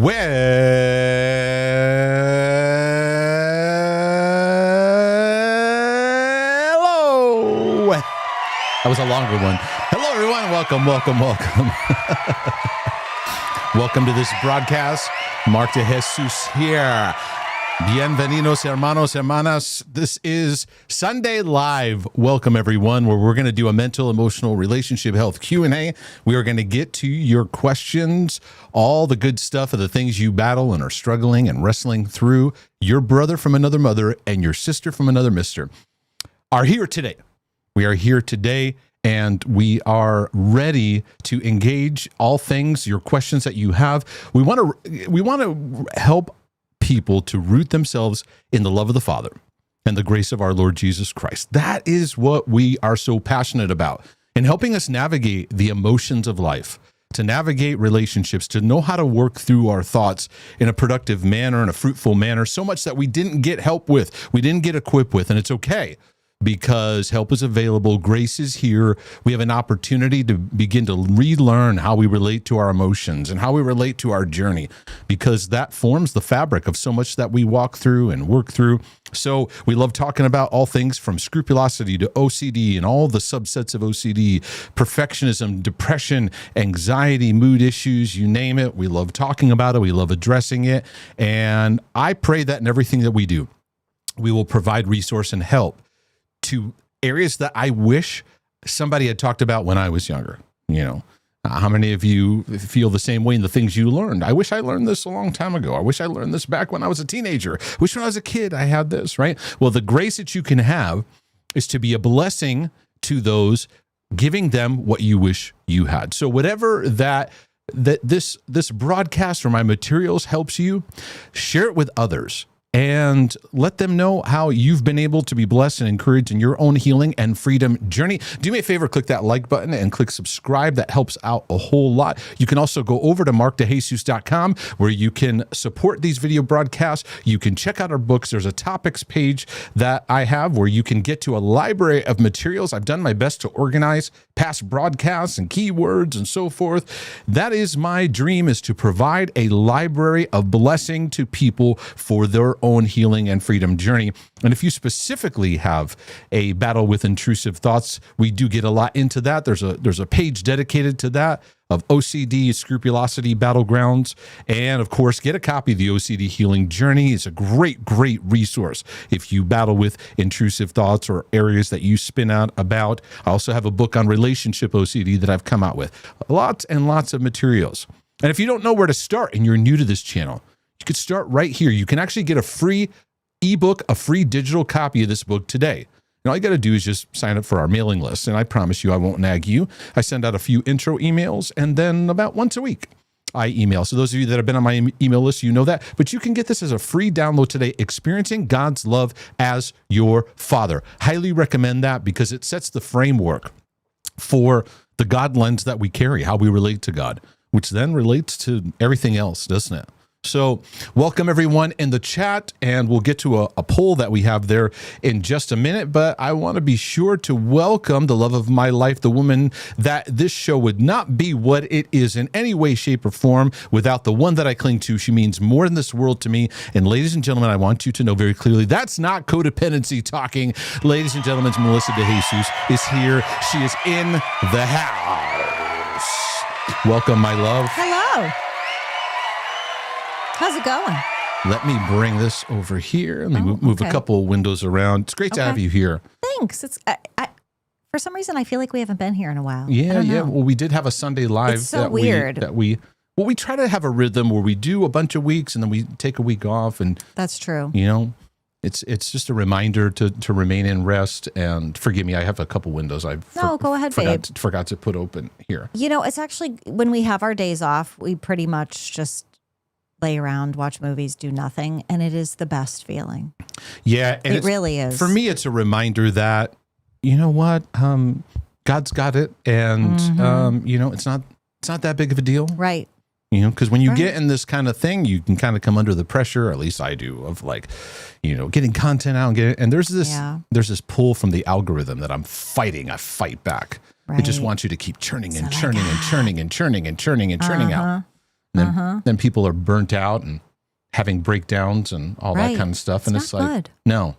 Well, hello. That was a longer one. Hello, everyone. Welcome. Welcome to this broadcast. Mark de Jesus here. Bienvenidos, hermanos, hermanas. This is Sunday Live. Welcome, everyone, where we're going to do a mental, emotional, relationship health Q&A. We are going to get to your questions, all the good stuff of the things you battle and are struggling and wrestling through. Your brother from another mother and your sister from another mister are here today. We are here today, and we are ready to engage all things, your questions that you have. We want to help people to root themselves in the love of the Father and the grace of our Lord Jesus Christ. That is what we are so passionate about, in helping us navigate the emotions of life, to navigate relationships, to know how to work through our thoughts in a productive manner, in a fruitful manner, so much that we didn't get help with, we didn't get equipped with, and it's okay. Because help is available, grace is here. We have an opportunity to begin to relearn how we relate to our emotions and how we relate to our journey, because that forms the fabric of so much that we walk through and work through. So we love talking about all things from scrupulosity to OCD and all the subsets of OCD, perfectionism, depression, anxiety, mood issues, you name it. We love talking about it. We love addressing it. And I pray that in everything that we do, we will provide resource and help to areas that I wish somebody had talked about when I was younger. You know, how many of you feel the same way in the things you learned? I wish I learned this a long time ago. I wish I learned this back when I was a teenager. I wish when I was a kid I had this, right? Well, the grace that you can have is to be a blessing to those, giving them what you wish you had. So whatever that this broadcast or my materials helps you, share it with others. And let them know how you've been able to be blessed and encouraged in your own healing and freedom journey. Do me a favor, click that like button and click subscribe. That helps out a whole lot. You can also go over to markdejesus.com where you can support these video broadcasts. You can check out our books. There's a topics page that I have where you can get to a library of materials. I've done my best to organize past broadcasts and keywords and so forth. That is my dream, is to provide a library of blessing to people for their own healing and freedom journey. And if you specifically have a battle with intrusive thoughts, we do get a lot into that. There's a page dedicated to that, of OCD, Scrupulosity, Battlegrounds. And of course, get a copy of the OCD Healing Journey. It's a great resource if you battle with intrusive thoughts or areas that you spin out about. I also have a book on relationship OCD that I've come out with. Lots and lots of materials. And if you don't know where to start and you're new to this channel, you could start right here. You can actually get a free ebook, a free digital copy of this book today. And all you got to do is just sign up for our mailing list. And I promise you, I won't nag you. I send out a few intro emails, and then about once a week, I email. So those of you that have been on my email list, you know that. But you can get this as a free download today, Experiencing God's Love as Your Father. Highly recommend that, because it sets the framework for the God lens that we carry, how we relate to God, which then relates to everything else, doesn't it? So welcome everyone in the chat, and we'll get to a poll that we have there in just a minute. But I want to be sure to welcome the love of my life, the woman that this show would not be what it is in any way, shape, or form without the one that I cling to. She means more in this world to me. And ladies and gentlemen, I want you to know very clearly, that's not codependency talking. Ladies and gentlemen, Melissa de Jesus is here. She is in the house. Welcome, my love. Hello. How's it going? Let me bring this over here. Let me move a couple of windows around. It's great to have you here. Thanks. It's for some reason I feel like we haven't been here in a while. Yeah. Well, we did have a Sunday Live. It's so weird. We try to have a rhythm where we do a bunch of weeks and then we take a week off. And that's true. You know, it's just a reminder to remain in rest. And forgive me, I have a couple windows go ahead, babe. Forgot to put open here. You know, it's actually when we have our days off, we pretty much just lay around, watch movies, do nothing, and it is the best feeling. Yeah, and it really is. For me, it's a reminder that, you know what, God's got it, and you know, it's not that big of a deal, right? You know, because when you get in this kind of thing, you can kind of come under the pressure, or at least I do, of like, you know, getting content out and there's this pull from the algorithm that I'm fighting. I fight back. Right. It just wants you to keep churning and churning and churning and churning and churning and churning out. Then people are burnt out and having breakdowns and all that kind of stuff. And it's not like, good. no.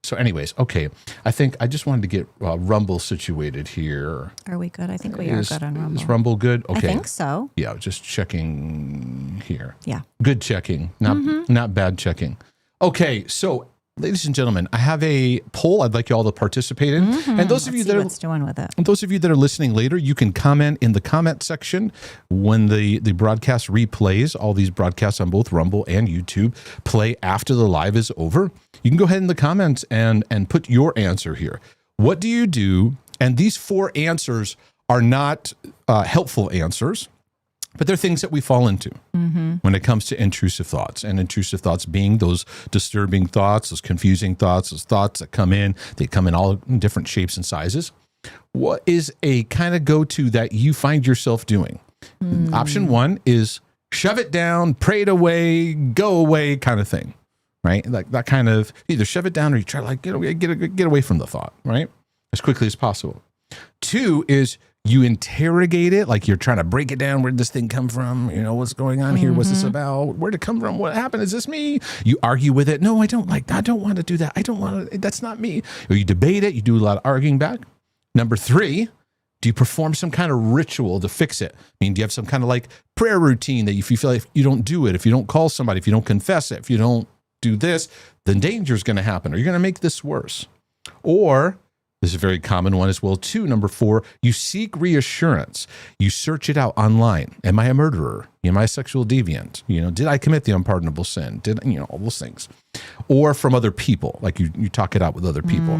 So anyways, okay. I think I just wanted to get Rumble situated here. Are we good? I think we are good on Rumble. Is Rumble good? Okay. I think so. Yeah, just checking here. Yeah. Good checking, not bad checking. Okay, so ladies and gentlemen, I have a poll I'd like you all to participate in. And those of you that what's doing with it. and those of you that are listening later, you can comment in the comment section when the broadcast replays. All these broadcasts on both Rumble and YouTube play after the live is over. You can go ahead in the comments and put your answer here. What do you do? And these 4 answers are not helpful answers, but they're things that we fall into when it comes to intrusive thoughts. And intrusive thoughts being those disturbing thoughts, those confusing thoughts, those thoughts that come in. They come in all different shapes and sizes. What is a kind of go-to that you find yourself doing? Option 1 is shove it down, pray it away, go away kind of thing, right? Like that kind of either shove it down or you try to like get away from the thought, right? As quickly as possible. 2 is you interrogate it, like you're trying to break it down. Where did this thing come from? You know, what's going on here? What's this about? Where'd it come from? What happened? Is this me? You argue with it. No, I don't want to do that. I don't want to, that's not me. Or you debate it. You do a lot of arguing back. Number 3, do you perform some kind of ritual to fix it? I mean, do you have some kind of like prayer routine that if you feel like if you don't do it, if you don't call somebody, if you don't confess it, if you don't do this, then danger is going to happen, or you're going to make this worse. Or this is a very common one as well, too. Number 4, you seek reassurance. You search it out online. Am I a murderer? Am I a sexual deviant? You know, did I commit the unpardonable sin? All those things. Or from other people, like you talk it out with other people.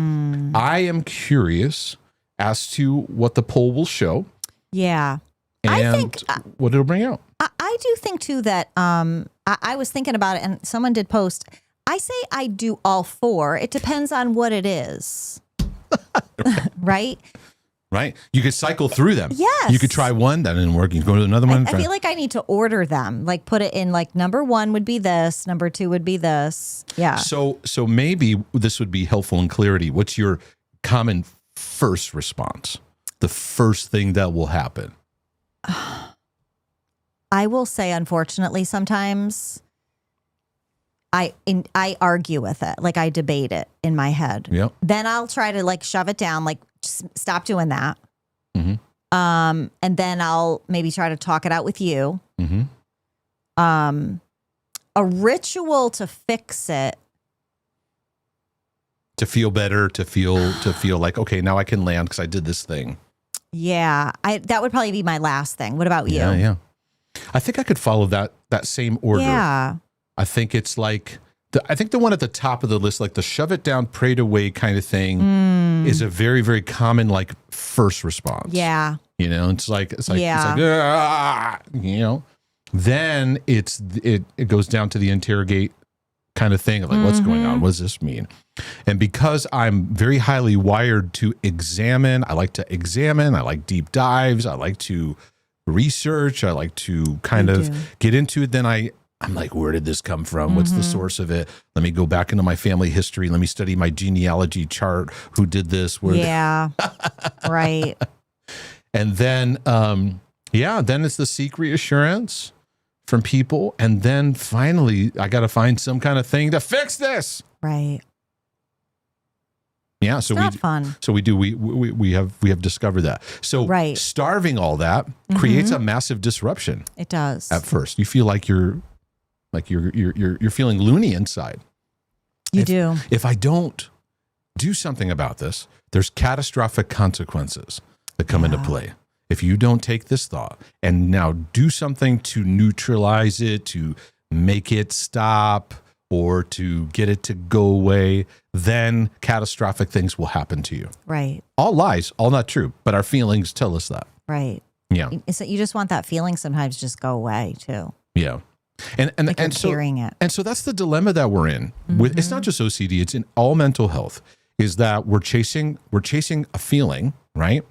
I am curious as to what the poll will show. Yeah. And I think, what it'll bring out. I do think, too, that I was thinking about it, and someone did post. I say I do all 4. It depends on what it is. Right? Right? You could cycle through them. Yes. You could try one, that didn't work. You go to another one. I feel like I need to order them. Like put it in like number 1 would be this, number 2 would be this. Yeah. So maybe this would be helpful in clarity. What's your common first response? The first thing that will happen? I will say, unfortunately, sometimes I argue with it, like I debate it in my head. Yep. Then I'll try to like shove it down, like just stop doing that. And then I'll maybe try to talk it out with you. A ritual to fix it. To feel better, to feel like, okay, now I can land because I did this thing. Yeah, that would probably be my last thing. What about you? Yeah. I think I could follow that same order. Yeah. I think it's like, I think the one at the top of the list, like the shove it down, pray it away kind of thing is a very, very common like first response. Yeah. You know, it's like, you know, then it goes down to the interrogate kind of thing of like, what's going on? What does this mean? And because I'm very highly wired to examine, I like deep dives. I like to research. I like to kind of get into it. Then I'm like, where did this come from? What's the source of it? Let me go back into my family history. Let me study my genealogy chart. Who did this? Right. And then, then it's the seek reassurance from people. And then finally, I got to find some kind of thing to fix this. Right. Yeah. So it's not fun. So we have discovered that. So starving all that creates a massive disruption. It does. At first, you feel like you're feeling loony inside. You do. If I don't do something about this, there's catastrophic consequences that come into play. If you don't take this thought and now do something to neutralize it, to make it stop, or to get it to go away, then catastrophic things will happen to you. Right. All lies, all not true, but our feelings tell us that. Right. Yeah. So you just want that feeling sometimes just go away too. Yeah. And so carrying it. And so that's the dilemma that we're in. With it's not just OCD, it's in all mental health, is that we're chasing a feeling, right?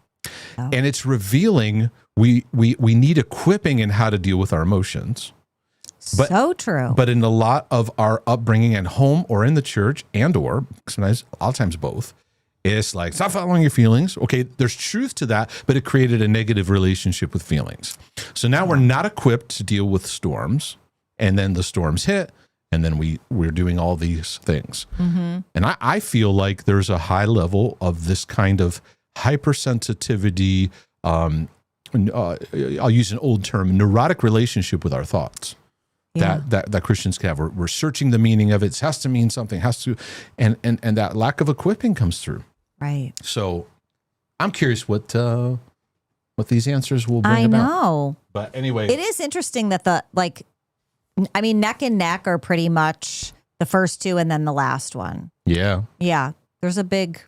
Oh. And it's revealing we need equipping in how to deal with our emotions. So true. But in a lot of our upbringing at home or in the church or sometimes, a lot of times both, It's like, stop following your feelings. Okay, there's truth to that, but it created a negative relationship with feelings. So now we're not equipped to deal with storms, and then the storms hit, and then we're doing all these things. And I feel like there's a high level of this kind of hypersensitivity, I'll use an old term, neurotic relationship with our thoughts. That Christians can have. We're searching the meaning of it. It has to mean something, and that lack of equipping comes through. Right. So I'm curious what these answers will bring about. I know. But anyway. It is interesting that neck and neck are pretty much the first two and then the last one. Yeah. Yeah. There's a big...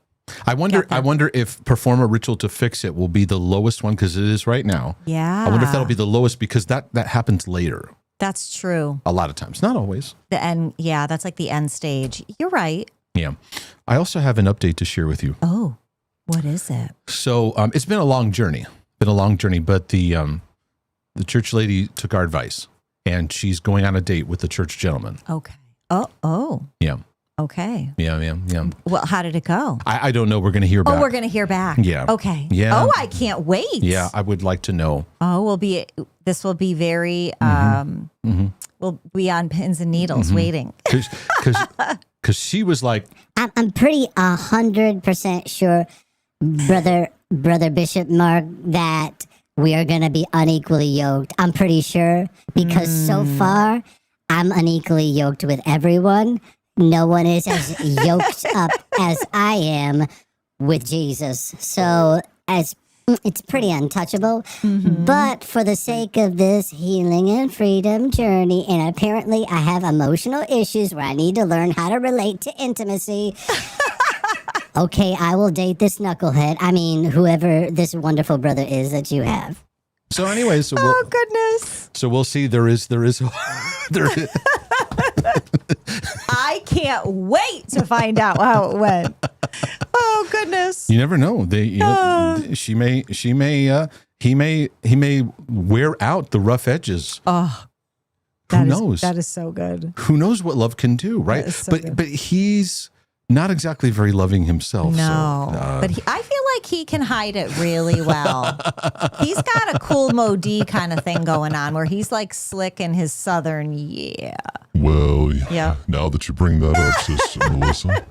I wonder if perform a ritual to fix it will be the lowest one, because it is right now. Yeah. I wonder if that'll be the lowest, because that happens later. That's true. A lot of times, not always. The end. Yeah, that's like the end stage. You're right. Yeah. I also have an update to share with you. Oh, what is it? So it's been a long journey. But the church lady took our advice, and she's going on a date with the church gentleman. Okay. Oh. Yeah. Okay. Yeah. Well, how did it go? I don't know. We're going to hear back. Oh, we're going to hear back. Yeah. Okay. Yeah. Oh, I can't wait. Yeah, I would like to know. Oh, this will be very, we'll be on pins and needles waiting. Because she was like, I'm pretty 100% sure, brother Bishop Mark, that we are going to be unequally yoked. I'm pretty sure, because so far I'm unequally yoked with everyone. No one is as yoked up as I am with Jesus. So it's pretty untouchable. But for the sake of this healing and freedom journey, and apparently I have emotional issues where I need to learn how to relate to intimacy. Okay, I will date this knucklehead. I mean, whoever this wonderful brother is that you have. so anyway, Oh, goodness. So we'll see. There is I can't wait to find out how it went. Oh, goodness. You never know. He may wear out the rough edges. Oh, who knows? That is so good. Who knows what love can do, right? That is so good. But he's not exactly very loving himself. No, so, but I feel like he can hide it really well. He's got a cool Mo-D kind of thing going on where he's like slick in his southern, Well, yeah. Now that you bring that up, Sister Melissa,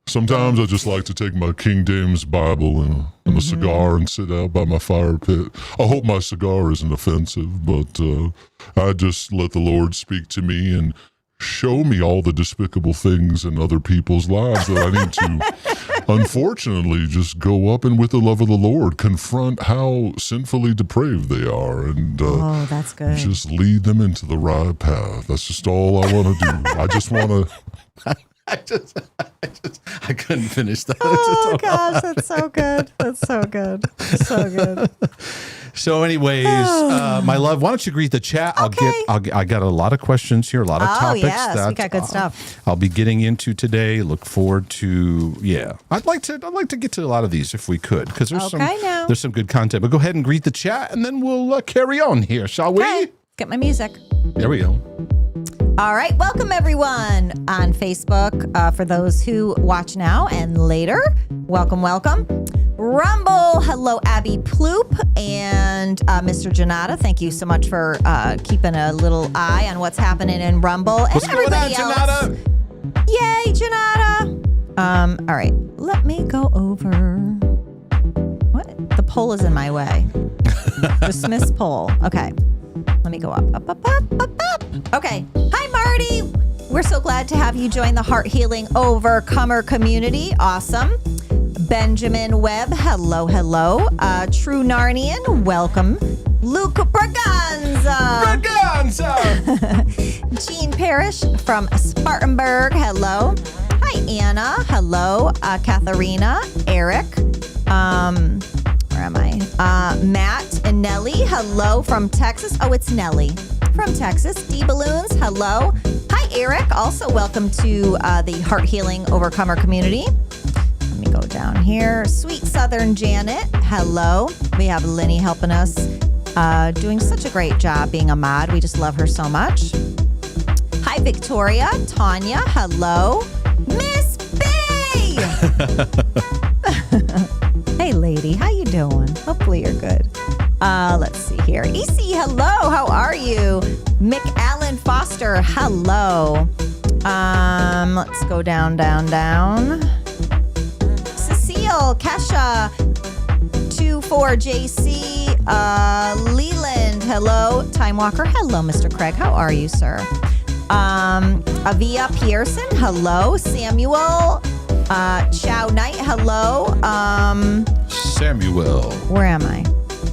sometimes I just like to take my King James Bible and a cigar and sit out by my fire pit. I hope my cigar isn't offensive, but I just let the Lord speak to me and show me all the despicable things in other people's lives that I need to, unfortunately, just go up and with the love of the Lord, confront how sinfully depraved they are, and that's good. just lead them into the right path. That's just all I want to do. I just want to... I couldn't finish that. Oh, gosh, that's so good. That's so good. So good. So anyways, my love, why don't you greet the chat? I got a lot of questions here, a lot of topics yes, we got good stuff. I'll be getting into today. Look forward to, I'd like to get to a lot of these if we could, because there's some good content. But go ahead and greet the chat, and then we'll carry on here, shall we? Get my music. There we go. All right. Welcome, everyone, on Facebook. For those who watch now and later, welcome. Rumble. Hello, Abby Ploop and Mr. Janata. Thank you so much for keeping a little eye on what's happening in Rumble. What's and everybody going on, else. Janata? Yay, Janata. All right. Let me go over. What? The poll is in my way. Dismiss poll. Okay. Let me go up. Okay. Hi, Marty. We're so glad to have you join the Heart Healing Overcomer community. Awesome. Benjamin Webb. Hello. True Narnian. Welcome. Luke Braganza. Jean Parrish from Spartanburg. Hello. Hi, Anna. Hello. Katharina. Eric. Where am I? Matt and Nellie. Hello from Texas. Oh, it's Nellie from Texas. D Balloons. Hello. Hi, Eric. Also, welcome to the Heart Healing Overcomer community. Let me go down here. Sweet Southern Janet. Hello. We have Linny helping us, doing such a great job being a mod. We just love her so much. Hi, Victoria. Tanya. Hello. Miss B. you. Hey, lady, how you doing? Hopefully you're good. Let's see here. EC, hello. How are you? Mick Allen Foster, hello. Let's go down. Cecile, Kesha, 24JC, Leland, hello. Time Walker, hello, Mr. Craig. How are you, sir? Avia Pearson, hello. Samuel, Chow Knight, hello. Samuel. Where am I?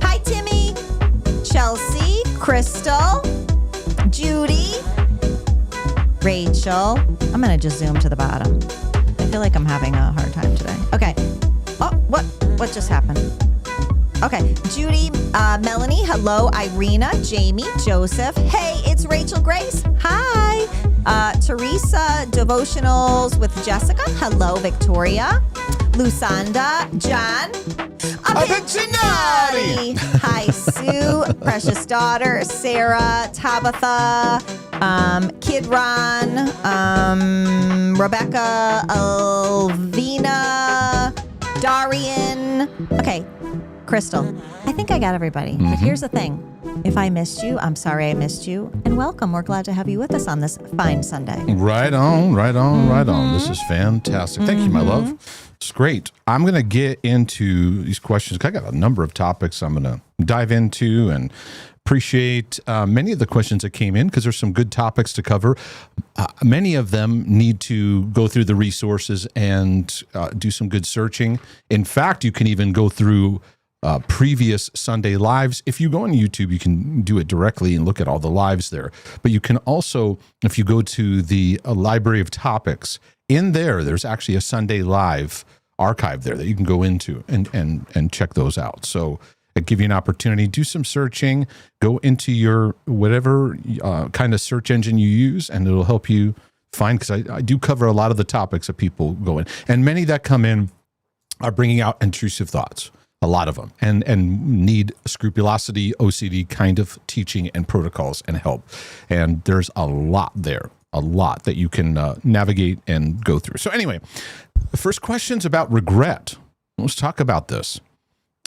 Hi, Timmy, Chelsea, Crystal, Judy, Rachel. I'm going to just zoom to the bottom. I feel like I'm having a hard time today. Okay. Oh, what just happened? Okay. Judy, Melanie, hello. Irina, Jamie, Joseph. Hey, it's Rachel Grace. Hi. Teresa, Devotionals with Jessica. Hello, Victoria. Lusanda, John. Abicinati. Hi, Sue, Precious Daughter, Sarah, Tabitha, Kid Ron, Rebecca, Elvina, Darian. Okay, Crystal, I think I got everybody. But here's the thing. If I missed you, I'm sorry I missed you. And welcome. We're glad to have you with us on this fine Sunday. Right on. This is fantastic. Thank you, my love. It's great. I'm going to get into these questions. I got a number of topics I'm going to dive into and appreciate many of the questions that came in because there's some good topics to cover. Many of them need to go through the resources and do some good searching. In fact, you can even go through previous Sunday lives. If you go on YouTube, you can do it directly and look at all the lives there. But you can also, if you go to the library of topics, in there's actually a Sunday live archive there that you can go into and check those out. So it give you an opportunity, do some searching, go into your whatever kind of search engine you use, and it'll help you find, because I do cover a lot of the topics that people go in. And many that come in are bringing out intrusive thoughts. A lot of them, and need scrupulosity, OCD kind of teaching and protocols and help. And there's a lot there, a lot that you can navigate and go through. So anyway, the first question's about regret. Let's talk about this.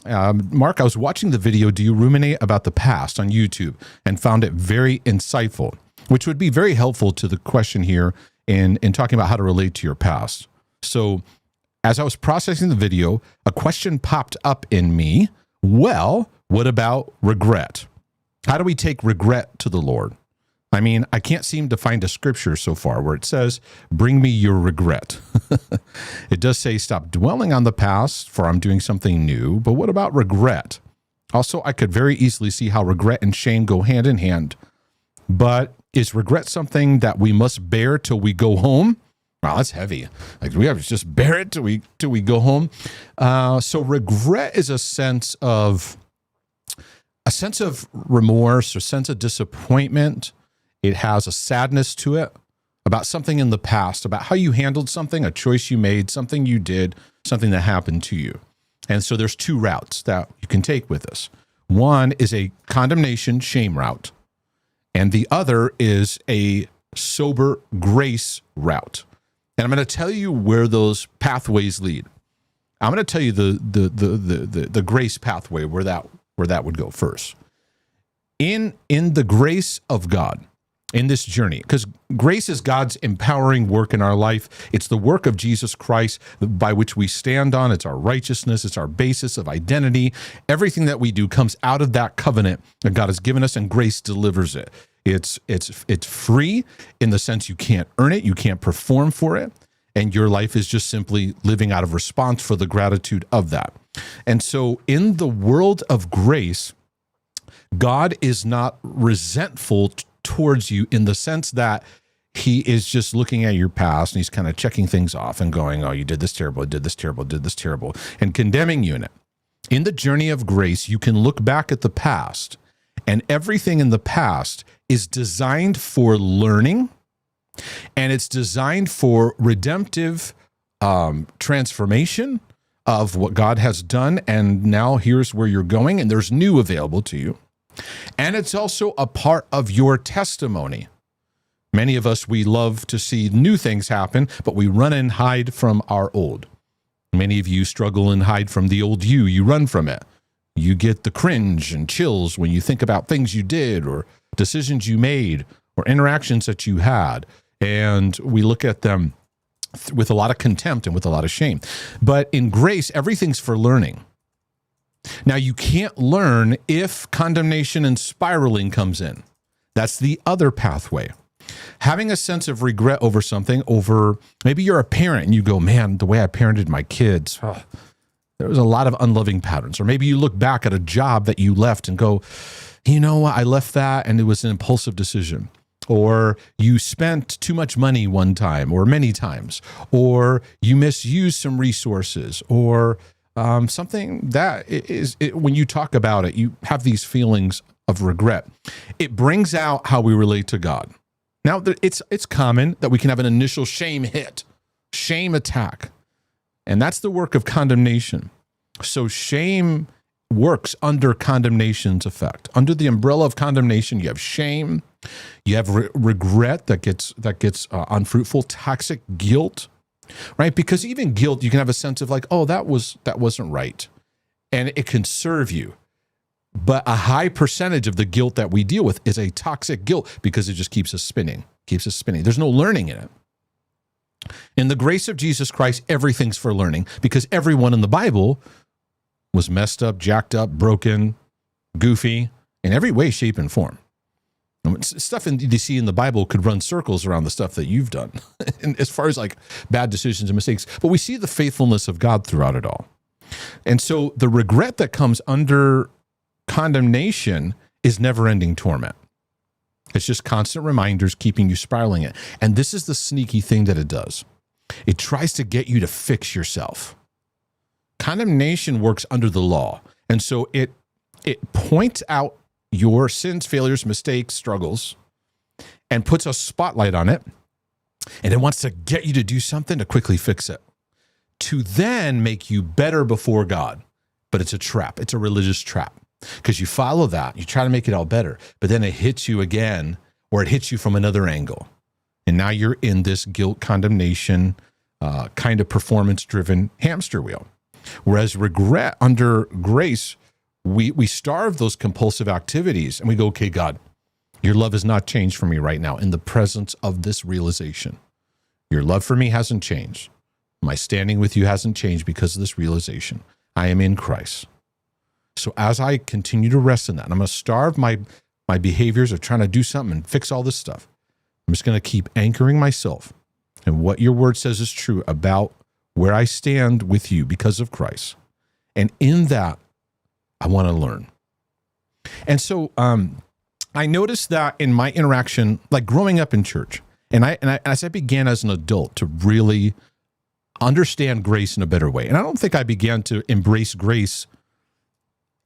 Mark, I was watching the video, Do You Ruminate About the Past on YouTube, and found it very insightful, which would be very helpful to the question here in talking about how to relate to your past. So as I was processing the video, a question popped up in me. Well, what about regret? How do we take regret to the Lord? I mean, I can't seem to find a scripture so far where it says, bring me your regret. It does say, stop dwelling on the past, for I'm doing something new. But what about regret? Also, I could very easily see how regret and shame go hand in hand. But is regret something that we must bear till we go home? Wow, that's heavy. Like, we have to just bear it till we go home. So regret is a sense of remorse or sense of disappointment. It has a sadness to it about something in the past, about how you handled something, a choice you made, something you did, something that happened to you. And so there's two routes that you can take with this. One is a condemnation, shame route, and the other is a sober grace route. And I'm going to tell you where those pathways lead. I'm going to tell you the grace pathway where that would go first. In the grace of God, in this journey, because grace is God's empowering work in our life. It's the work of Jesus Christ by which we stand on. It's our righteousness. It's our basis of identity. Everything that we do comes out of that covenant that God has given us, and grace delivers it. It's free in the sense you can't earn it, you can't perform for it, and your life is just simply living out of response for the gratitude of that. And so in the world of grace, God is not resentful towards you in the sense that he is just looking at your past and he's kind of checking things off and going, oh, you did this terrible, did this terrible, did this terrible, and condemning you in it. In the journey of grace, you can look back at the past, and everything in the past is designed for learning, and it's designed for redemptive transformation of what God has done, and now here's where you're going, and there's new available to you. And it's also a part of your testimony. Many of us, we love to see new things happen, but we run and hide from our old. Many of you struggle and hide from the old you. You run from it. You get the cringe and chills when you think about things you did or decisions you made or interactions that you had. And we look at them with a lot of contempt and with a lot of shame. But in grace, everything's for learning. Now, you can't learn if condemnation and spiraling comes in. That's the other pathway. Having a sense of regret over something, over maybe you're a parent and you go, man, the way I parented my kids, there was a lot of unloving patterns. Or maybe you look back at a job that you left and go, you know what, I left that and it was an impulsive decision. Or you spent too much money one time or many times, or you misused some resources, or something that when you talk about it, you have these feelings of regret. It brings out how we relate to God. Now, it's common that we can have an initial shame hit, shame attack, and that's the work of condemnation. So shame works under condemnation's effect. Under the umbrella of condemnation, you have shame, you have regret that gets unfruitful, toxic guilt, right? Because even guilt, you can have a sense of like, oh, that wasn't right, and it can serve you. But a high percentage of the guilt that we deal with is a toxic guilt because it just keeps us spinning. There's no learning in it. In the grace of Jesus Christ, everything's for learning because everyone in the Bible was messed up, jacked up, broken, goofy, in every way, shape, and form. Stuff you see in the Bible could run circles around the stuff that you've done, and as far as like bad decisions and mistakes. But we see the faithfulness of God throughout it all. And so the regret that comes under condemnation is never-ending torment. It's just constant reminders keeping you spiraling it. And this is the sneaky thing that it does. It tries to get you to fix yourself. Condemnation works under the law. And so it points out your sins, failures, mistakes, struggles, and puts a spotlight on it. And it wants to get you to do something to quickly fix it, to then make you better before God. But it's a trap. It's a religious trap. Because you follow that, you try to make it all better, but then it hits you again, or it hits you from another angle. And now you're in this guilt, condemnation, kind of performance-driven hamster wheel. Whereas regret under grace, we starve those compulsive activities and we go, okay, God, your love has not changed for me right now in the presence of this realization. Your love for me hasn't changed. My standing with you hasn't changed because of this realization. I am in Christ. So as I continue to rest in that, and I'm going to starve my behaviors of trying to do something and fix all this stuff. I'm just going to keep anchoring myself in what your word says is true about where I stand with you because of Christ. And in that, I want to learn. And so I noticed that in my interaction, like growing up in church, and as I began as an adult to really understand grace in a better way. And I don't think I began to embrace grace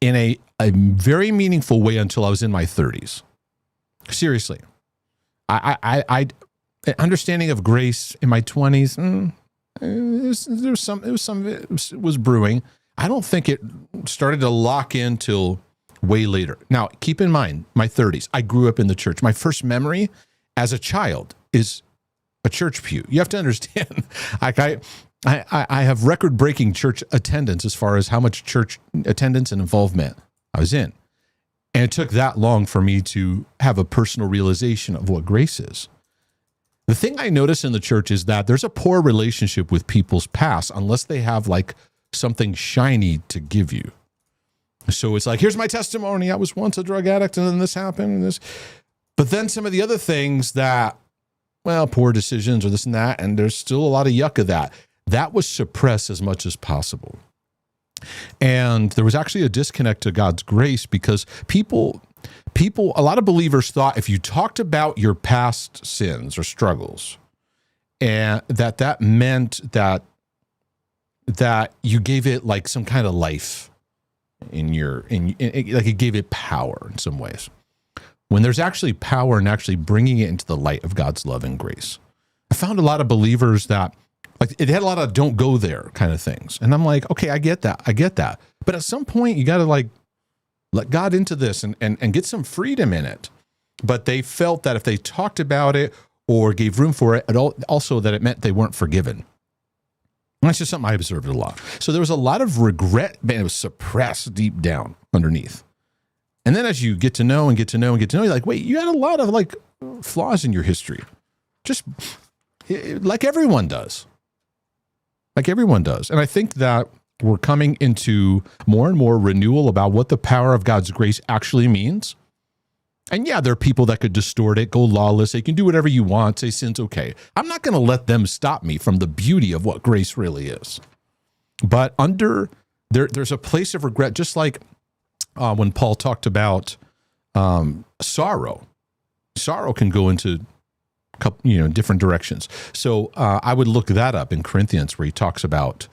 in a very meaningful way until I was in my 30s. Seriously. I understanding of grace in my 20s, it was brewing. I don't think it started to lock in till way later. Now, keep in mind, my 30s, I grew up in the church. My first memory as a child is a church pew. You have to understand, like I have record-breaking church attendance as far as how much church attendance and involvement I was in. And it took that long for me to have a personal realization of what grace is. The thing I notice in the church is that there's a poor relationship with people's past unless they have like something shiny to give you. So it's like, here's my testimony. I was once a drug addict and then this happened and this. But then some of the other things that, well, poor decisions or this and that, and there's still a lot of yuck of that. That was suppressed as much as possible. And there was actually a disconnect to God's grace because people, a lot of believers thought if you talked about your past sins or struggles, and that meant that you gave it like some kind of life like it gave it power in some ways. When there's actually power in actually bringing it into the light of God's love and grace. I found a lot of believers that like it had a lot of don't go there kind of things. And I'm like, okay, I get that. But at some point you got to like let God into this and get some freedom in it. But they felt that if they talked about it or gave room for it, also that it meant they weren't forgiven. And that's just something I observed a lot. So there was a lot of regret, and it was suppressed deep down underneath. And then as you get to know and get to know and get to know, you're like, wait, you had a lot of like flaws in your history. Just like everyone does. Like everyone does. And I think that we're coming into more and more renewal about what the power of God's grace actually means. And yeah, there are people that could distort it, go lawless. They can do whatever you want, say sin's okay. I'm not going to let them stop me from the beauty of what grace really is. But there's a place of regret, just like when Paul talked about sorrow. Sorrow can go into different directions. So I would look that up in Corinthians, where he talks about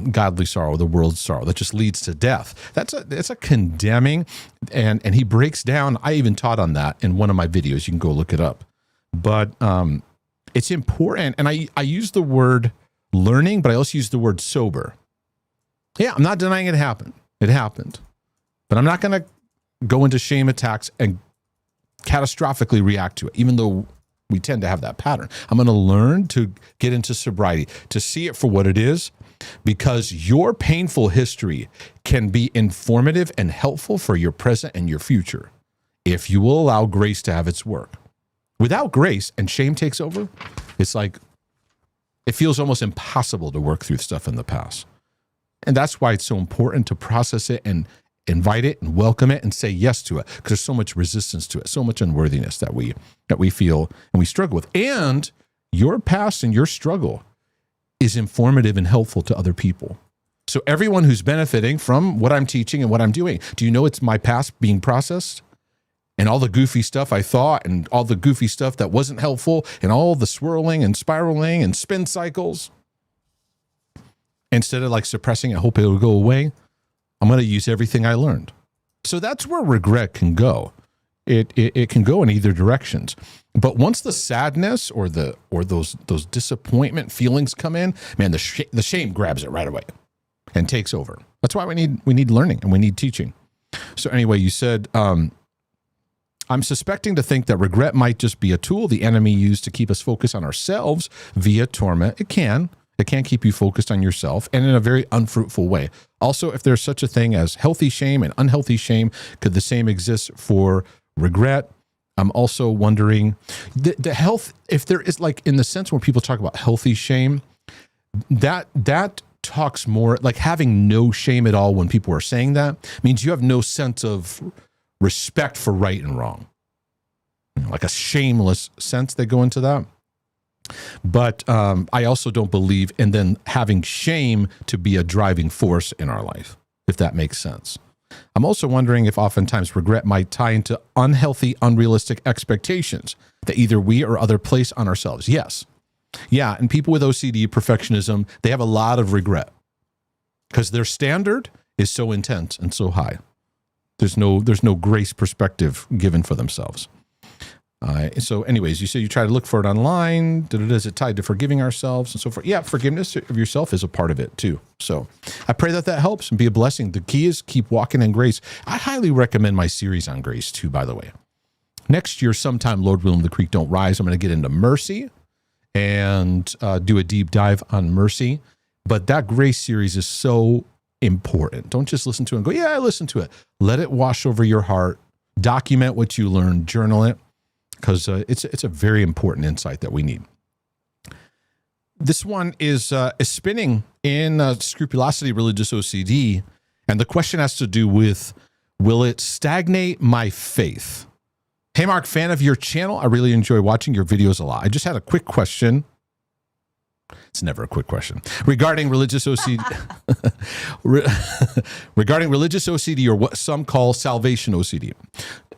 godly sorrow, the world's sorrow that just leads to death. That's a condemning, and he breaks down. I even taught on that in one of my videos. You can go look it up. But it's important, and I use the word learning, but I also use the word sober. Yeah, I'm not denying it happened. It happened. But I'm not going to go into shame attacks and catastrophically react to it, even though we tend to have that pattern. I'm going to learn to get into sobriety, to see it for what it is, because your painful history can be informative and helpful for your present and your future if you will allow grace to have its work. Without grace and shame takes over, it's like it feels almost impossible to work through stuff in the past. And that's why it's so important to process it and invite it and welcome it and say yes to it, because there's so much resistance to it, so much unworthiness that we feel and we struggle with. And your past and your struggle is informative and helpful to other people. So everyone who's benefiting from what I'm teaching and what I'm doing, do you know it's my past being processed? And all the goofy stuff I thought, and all the goofy stuff that wasn't helpful, and all the swirling and spiraling and spin cycles. Instead of like suppressing it, hope it'll go away, I'm going to use everything I learned. So that's where regret can go. It can go in either directions. But once the sadness or those disappointment feelings come in, man, the shame grabs it right away and takes over. That's why we need learning and we need teaching. So anyway, you said, I'm suspecting to think that regret might just be a tool the enemy used to keep us focused on ourselves via torment. It can keep you focused on yourself, and in a very unfruitful way. Also, if there's such a thing as healthy shame and unhealthy shame, could the same exist for regret? I'm also wondering the health, if there is, like, in the sense when people talk about healthy shame, that talks more like having no shame at all. When people are saying that, means you have no sense of respect for right and wrong, like a shameless sense they go into that. But I also don't believe in then having shame to be a driving force in our life, if that makes sense. I'm also wondering if oftentimes regret might tie into unhealthy, unrealistic expectations that either we or other place on ourselves. Yes. Yeah, and people with OCD, perfectionism, they have a lot of regret because their standard is so intense and so high. There's no grace perspective given for themselves. So anyways, you say you try to look for it online. Is it tied to forgiving ourselves and so forth? Yeah, forgiveness of yourself is a part of it too. So I pray that helps and be a blessing. The key is keep walking in grace. I highly recommend my series on grace too, by the way. Next year, sometime, Lord willing, the creek don't rise, I'm going to get into mercy and do a deep dive on mercy. But that grace series is so important. Don't just listen to it and go, yeah, I listened to it. Let it wash over your heart. Document what you learned. Journal it. Because it's a very important insight that we need. This one is spinning in Scrupulosity, Religious OCD, and the question has to do with, will it stagnate my faith? Hey, Mark, fan of your channel. I really enjoy watching your videos a lot. I just had a quick question. It's never a quick question. Regarding religious OCD, regarding religious OCD, or what some call salvation OCD.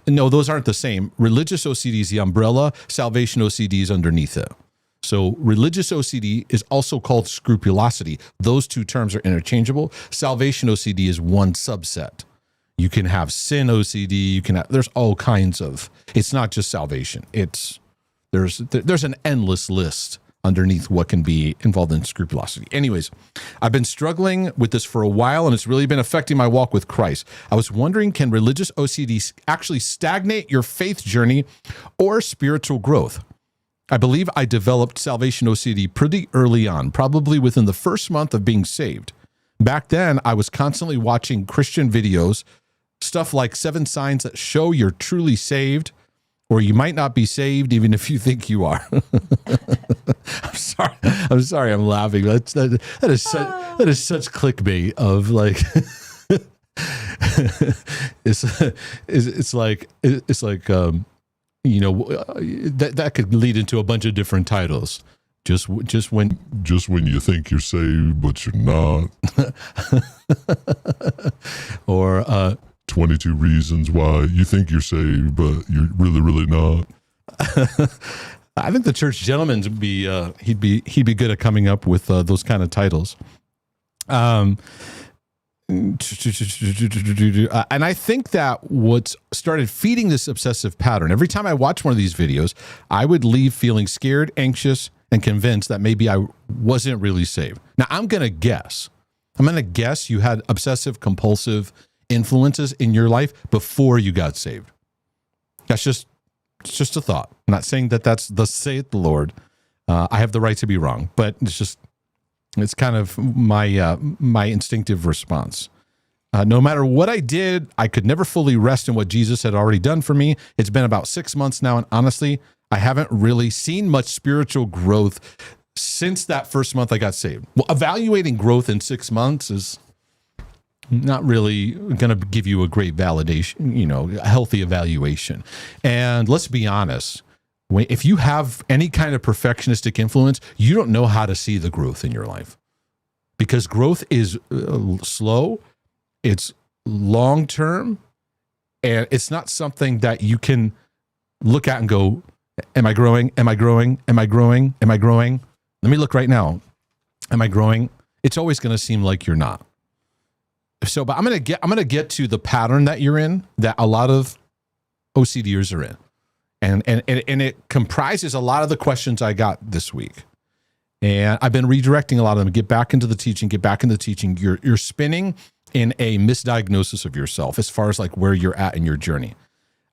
No, those aren't the same. Religious OCD is the umbrella. Salvation OCD is underneath it. So religious OCD is also called scrupulosity. Those two terms are interchangeable. Salvation OCD is one subset. You can have sin OCD. There's all kinds of, it's not just salvation. There's an endless list underneath what can be involved in scrupulosity. Anyways, I've been struggling with this for a while, and it's really been affecting my walk with Christ. I was wondering, can religious OCD actually stagnate your faith journey or spiritual growth? I believe I developed salvation OCD pretty early on, probably within the first month of being saved. Back then, I was constantly watching Christian videos, stuff like 7 signs that show you're truly saved, or you might not be saved even if you think you are. I'm sorry. I'm laughing. That is such clickbait of like, it's like that could lead into a bunch of different titles. Just when you think you're saved, but you're not. Or 22 reasons why you think you're saved, but you're really, really not. I think the church gentleman would be he'd be good at coming up with those kind of titles. And I think that what started feeding this obsessive pattern, every time I watched one of these videos, I would leave feeling scared, anxious, and convinced that maybe I wasn't really saved. Now, I'm going to guess you had obsessive compulsive influences in your life before you got saved. It's just a thought. I'm not saying that that's thus saith the Lord. I have the right to be wrong, but it's kind of my instinctive response. No matter what I did, I could never fully rest in what Jesus had already done for me. It's been about 6 months now, and honestly, I haven't really seen much spiritual growth since that first month I got saved. Well, evaluating growth in 6 months is not really going to give you a great validation, a healthy evaluation. And let's be honest, if you have any kind of perfectionistic influence, you don't know how to see the growth in your life, because growth is slow, it's long-term, and it's not something that you can look at and go, am I growing? Am I growing? Am I growing? Am I growing? Let me look right now. Am I growing? It's always going to seem like you're not. So, but I'm going to get to the pattern that you're in, that a lot of OCDers are in. And it comprises a lot of the questions I got this week. And I've been redirecting a lot of them. Get back into the teaching. You're spinning in a misdiagnosis of yourself as far as like where you're at in your journey.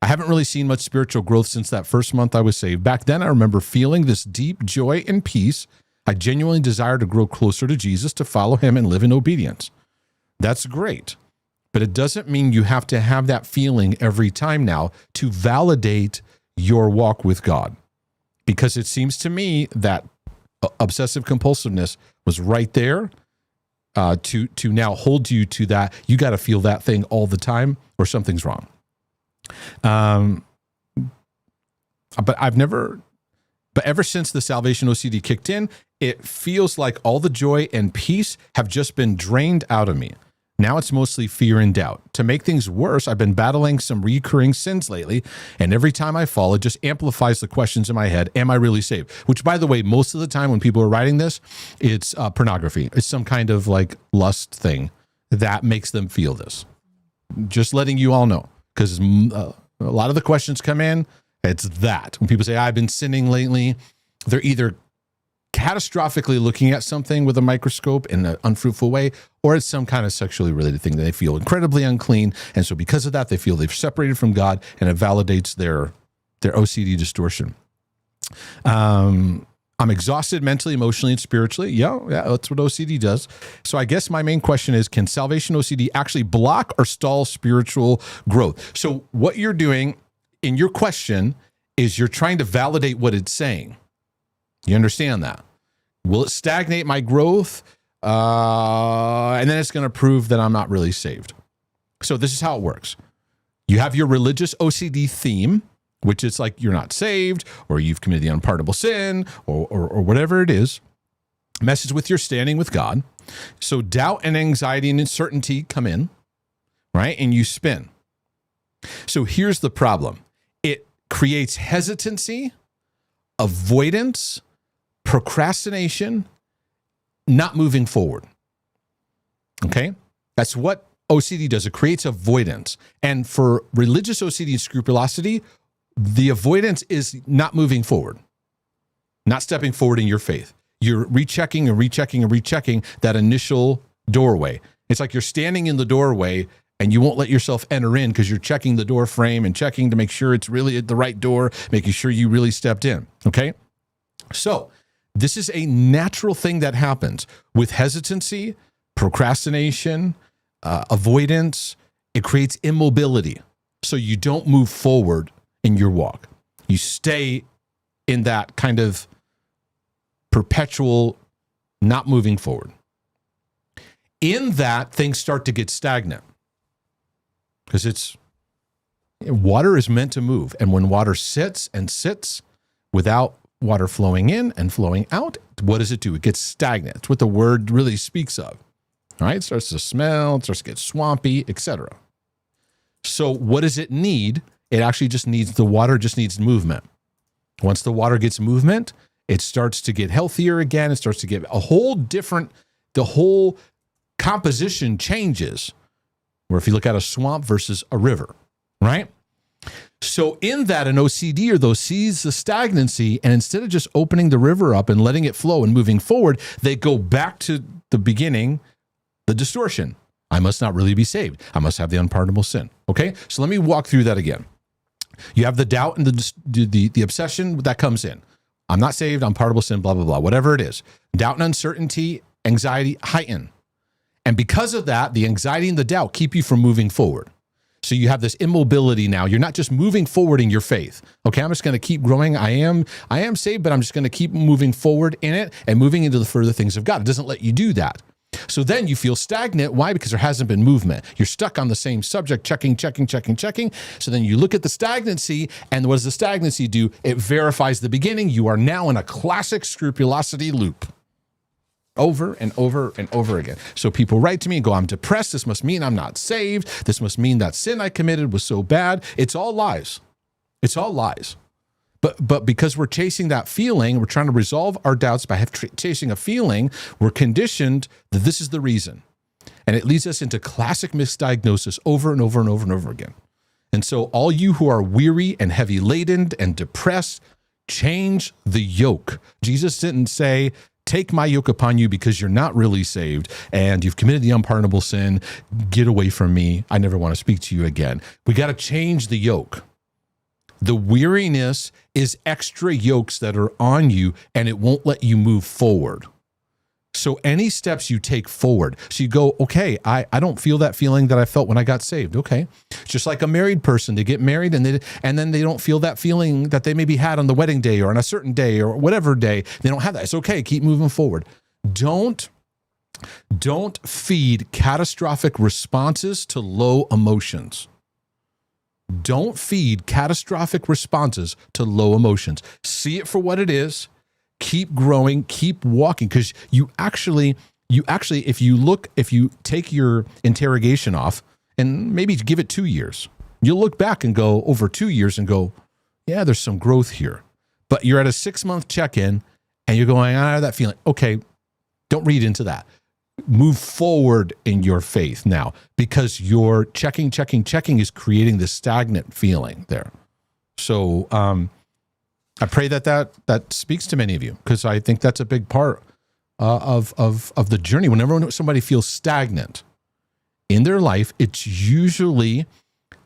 I haven't really seen much spiritual growth since that first month I was saved. Back then, I remember feeling this deep joy and peace. I genuinely desire to grow closer to Jesus, to follow him and live in obedience. That's great. But it doesn't mean you have to have that feeling every time now to validate your walk with God. Because it seems to me that obsessive compulsiveness was right there to now hold you to that. You got to feel that thing all the time or something's wrong. But ever since the salvation OCD kicked in, it feels like all the joy and peace have just been drained out of me. Now it's mostly fear and doubt. To make things worse, I've been battling some recurring sins lately, and every time I fall, it just amplifies the questions in my head. Am I really saved? Which, by the way, most of the time when people are writing this, it's pornography. It's some kind of like lust thing that makes them feel this. Just letting you all know, because a lot of the questions come in, it's that. When people say, I've been sinning lately, they're either catastrophically looking at something with a microscope in an unfruitful way, or it's some kind of sexually related thing that they feel incredibly unclean. And so because of that, they feel they've separated from God, and it validates their OCD distortion. I'm exhausted mentally, emotionally, and spiritually. Yeah, that's what OCD does. So I guess my main question is, can salvation OCD actually block or stall spiritual growth? So what you're doing in your question is you're trying to validate what it's saying. You understand that? Will it stagnate my growth? And then it's going to prove that I'm not really saved. So this is how it works. You have your religious OCD theme, which is like you're not saved, or you've committed the unpardonable sin, or whatever it is. Messes with your standing with God. So doubt and anxiety and uncertainty come in, right? And you spin. So here's the problem. It creates hesitancy, avoidance, procrastination, not moving forward. Okay? That's what OCD does. It creates avoidance. And for religious OCD and scrupulosity, the avoidance is not moving forward, not stepping forward in your faith. You're rechecking and rechecking and rechecking that initial doorway. It's like you're standing in the doorway and you won't let yourself enter in because you're checking the door frame and checking to make sure it's really the right door, making sure you really stepped in. Okay? So this is a natural thing that happens with hesitancy, procrastination, avoidance. It creates immobility. So you don't move forward in your walk. You stay in that kind of perpetual not moving forward. In that, things start to get stagnant because water is meant to move. And when water sits and sits without water flowing in and flowing out, what does it do? It gets stagnant. It's what the word really speaks of. All right, it starts to smell, it starts to get swampy, etc. So what does it need? It actually just needs, the water just needs movement. Once the water gets movement, it starts to get healthier again. It starts to get a whole different, the whole composition changes. Where if you look at a swamp versus a river, right? So in that, an OCD or those sees the stagnancy, and instead of just opening the river up and letting it flow and moving forward, they go back to the beginning, the distortion. I must not really be saved. I must have the unpardonable sin. Okay, so let me walk through that again. You have the doubt and the obsession that comes in. I'm not saved, unpardonable sin, blah, blah, blah, whatever it is. Doubt and uncertainty, anxiety heighten. And because of that, the anxiety and the doubt keep you from moving forward. So you have this immobility now. You're not just moving forward in your faith. Okay, I'm just going to keep growing. I am saved, but I'm just going to keep moving forward in it and moving into the further things of God. It doesn't let you do that. So then you feel stagnant. Why? Because there hasn't been movement. You're stuck on the same subject, checking. So then you look at the stagnancy, and what does the stagnancy do? It verifies the beginning. You are now in a classic scrupulosity loop. Over and over and over again. So people write to me and go, I'm depressed. This must mean I'm not saved. This must mean that sin I committed was so bad. It's all lies. It's all lies. But because we're chasing that feeling, we're trying to resolve our doubts by chasing a feeling, we're conditioned that this is the reason. And it leads us into classic misdiagnosis over and over and over and over again. And so all you who are weary and heavy laden and depressed, change the yoke. Jesus didn't say, take my yoke upon you because you're not really saved and you've committed the unpardonable sin. Get away from me. I never want to speak to you again. We got to change the yoke. The weariness is extra yokes that are on you and it won't let you move forward. So any steps you take forward, so you go, okay, I don't feel that feeling that I felt when I got saved. Okay. Just like a married person, they get married and then they don't feel that feeling that they maybe had on the wedding day or on a certain day or whatever day. They don't have that. It's okay. Keep moving forward. Don't feed catastrophic responses to low emotions. Don't feed catastrophic responses to low emotions. See it for what it is. Keep growing, keep walking, because you actually, if you take your interrogation off and maybe give it 2 years, you'll look back and go over 2 years and go, yeah, there's some growth here. But you're at a 6-month check-in and you're going, I have that feeling. Okay, don't read into that. Move forward in your faith now, because your checking is creating this stagnant feeling there. So, I pray that speaks to many of you, because I think that's a big part of the journey. Whenever somebody feels stagnant in their life, it's usually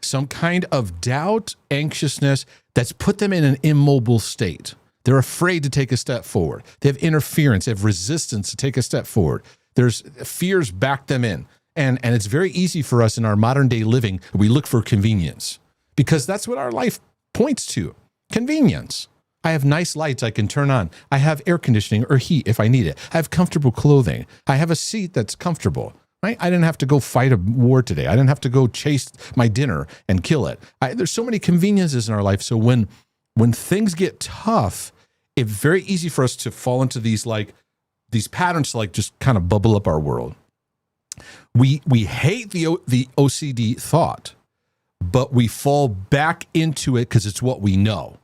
some kind of doubt, anxiousness that's put them in an immobile state. They're afraid to take a step forward. They have interference, they have resistance to take a step forward. There's fears back them in. And it's very easy for us in our modern day living. We look for convenience because that's what our life points to. Convenience. I have nice lights I can turn on. I have air conditioning or heat if I need it. I have comfortable clothing. I have a seat that's comfortable, right? I didn't have to go fight a war today. I didn't have to go chase my dinner and kill it. There's so many conveniences in our life. So when things get tough, it's very easy for us to fall into these patterns to just kind of bubble up our world. We hate the OCD thought, but we fall back into it because it's what we know.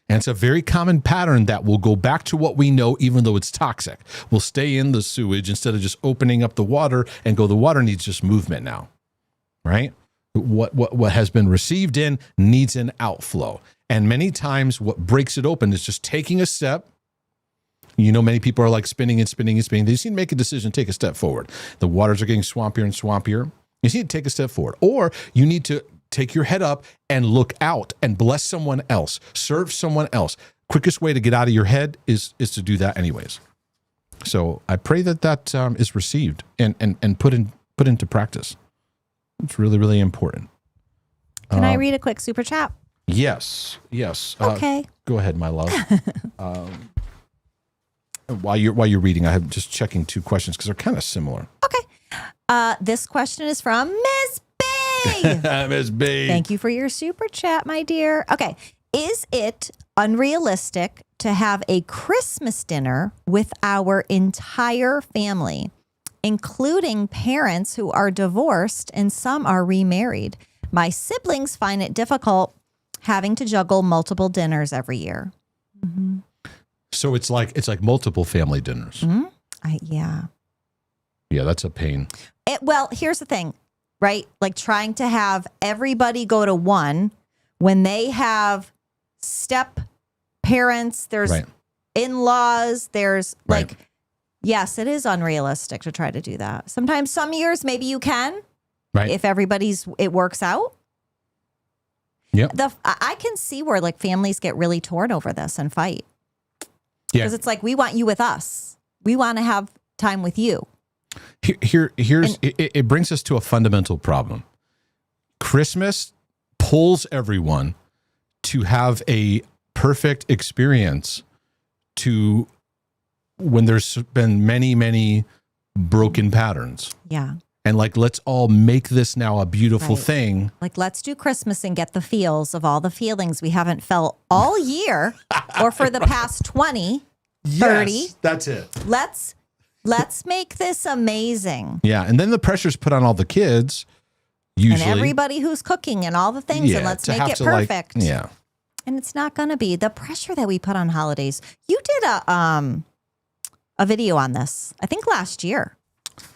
And it's a very common pattern that will go back to what we know, even though it's toxic. We'll stay in the sewage instead of just opening up the water and go, the water needs just movement now, right? What has been received in needs an outflow. And many times what breaks it open is just taking a step. Many people are spinning and spinning and spinning. They just need to make a decision, take a step forward. The waters are getting swampier and swampier. You just need to take a step forward. Or you need to take your head up and look out and bless someone else, serve someone else, quickest way to get out of your head is to do that anyways. So I pray that is received and put into practice. It's really, really important. Can I read a quick super chat? Yes. Okay. Go ahead, my love. While you're reading, I'm just checking 2 questions because they're kind of similar. Okay. This question is from Miss B. Miss B. Thank you for your super chat, my dear. Okay. Is it unrealistic to have a Christmas dinner with our entire family, including parents who are divorced and some are remarried? My siblings find it difficult having to juggle multiple dinners every year. Mm-hmm. So it's like multiple family dinners. Mm-hmm. Yeah. Yeah, that's a pain. Well, here's the thing, right? Like trying to have everybody go to one when they have step parents, there's Right. in-laws, there's Right. like, yes, it is unrealistic to try to do that. Sometimes some years, maybe you can, Right. if it works out. Yeah. I can see where like families get really torn over this and fight. Yeah. Because it's like, we want you with us. We want to have time with you. It brings us to a fundamental problem. Christmas pulls everyone to have a perfect experience to when there's been many, many broken patterns. Yeah. And like, let's all make this now a beautiful Right. thing. Like, let's do Christmas and get the feels of all the feelings we haven't felt all year or for the past 20, 30. Yes, that's it. Let's make this amazing. Yeah. And then the pressure's put on all the kids, usually. And everybody who's cooking and all the things, and let's to make have it to, like, perfect. yeah. And it's not going to be the pressure that we put on holidays. You did a video on this, I think last year,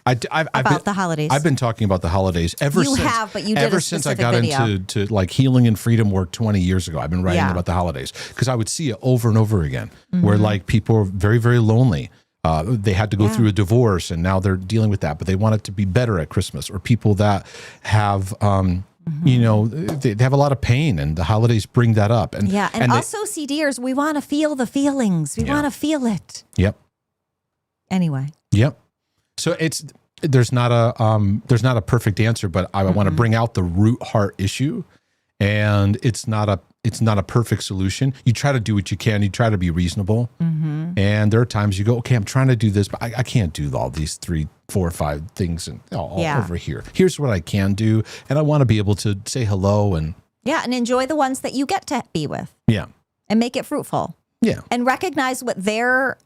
About the holidays. I've been talking about the holidays ever You since. have, but you did ever a since I specific got video. into like healing and freedom work 20 years ago. I've been writing Yeah. about the holidays because I would see it over and over again, where Mm-hmm. like people are very, very lonely. They had to go through a divorce and now they're dealing with that, but they want it to be better at Christmas. Or people that have, you know, they have a lot of pain, and the holidays bring that up. And Yeah, and they- us OCDers, we want to feel the feelings. We Yeah. want to feel it. Yep. Anyway. Yep. So there's not a perfect answer, but I want to bring out the root heart issue, and it's not a perfect solution. You try to do what you can. You try to be reasonable, and there are times you go, okay, I'm trying to do this, but I can't do all these 3, 4, 5 things and all over here. Here's what I can do, and I want to be able to say hello and Yeah, and enjoy the ones that you get to be with yeah, and make it fruitful. yeah, And recognize what their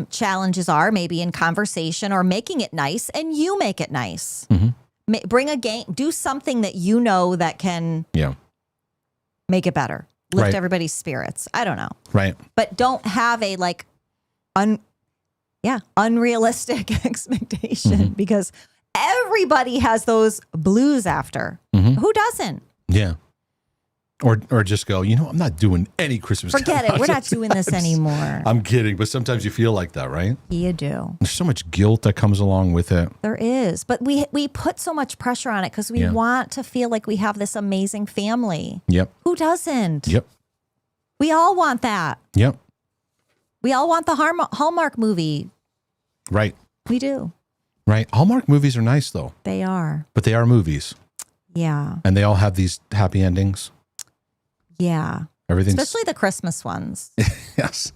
challenges are, maybe in conversation or making it nice, and you make it nice. Bring a game, do something that you know that can yeah, make it better, lift Right. everybody's spirits. I don't know. right. But don't have a like unrealistic expectation because everybody has those blues after. Who doesn't? Yeah. Or just go, I'm not doing any Christmas. Forget it. We're not doing this anymore. I'm kidding, but sometimes you feel like that, right? You do. There's so much guilt that comes along with it. There is. But we put so much pressure on it because we Yeah. want to feel like we have this amazing family. Yep. Who doesn't? Yep. We all want that. Yep. We all want the Hallmark movie. Right. We do. Right. Hallmark movies are nice though, They are. but they are movies, Yeah. and they all have these happy endings. Yeah. Everything's Especially the Christmas ones. yes.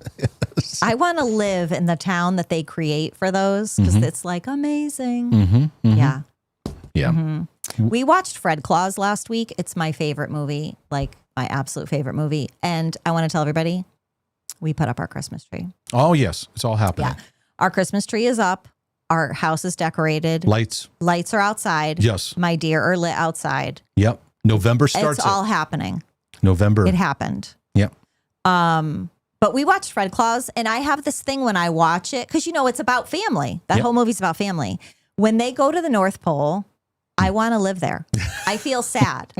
I want to live in the town that they create for those because it's like amazing. Yeah. Yeah. We watched Fred Claus last week. It's my favorite movie, like my absolute favorite movie. And I want to tell everybody, we put up our Christmas tree. Oh yes, it's all happening. Yeah. Our Christmas tree is up. Our house is decorated. Lights. Lights are outside. Yes. My deer are lit outside. Yep. November starts. It's all happening. November. It happened. Yep. But we watched Fred Claus, and I have this thing when I watch it, because it's about family. That Yep. whole movie's about family. When they go to the North Pole, I want to live there. I feel sad.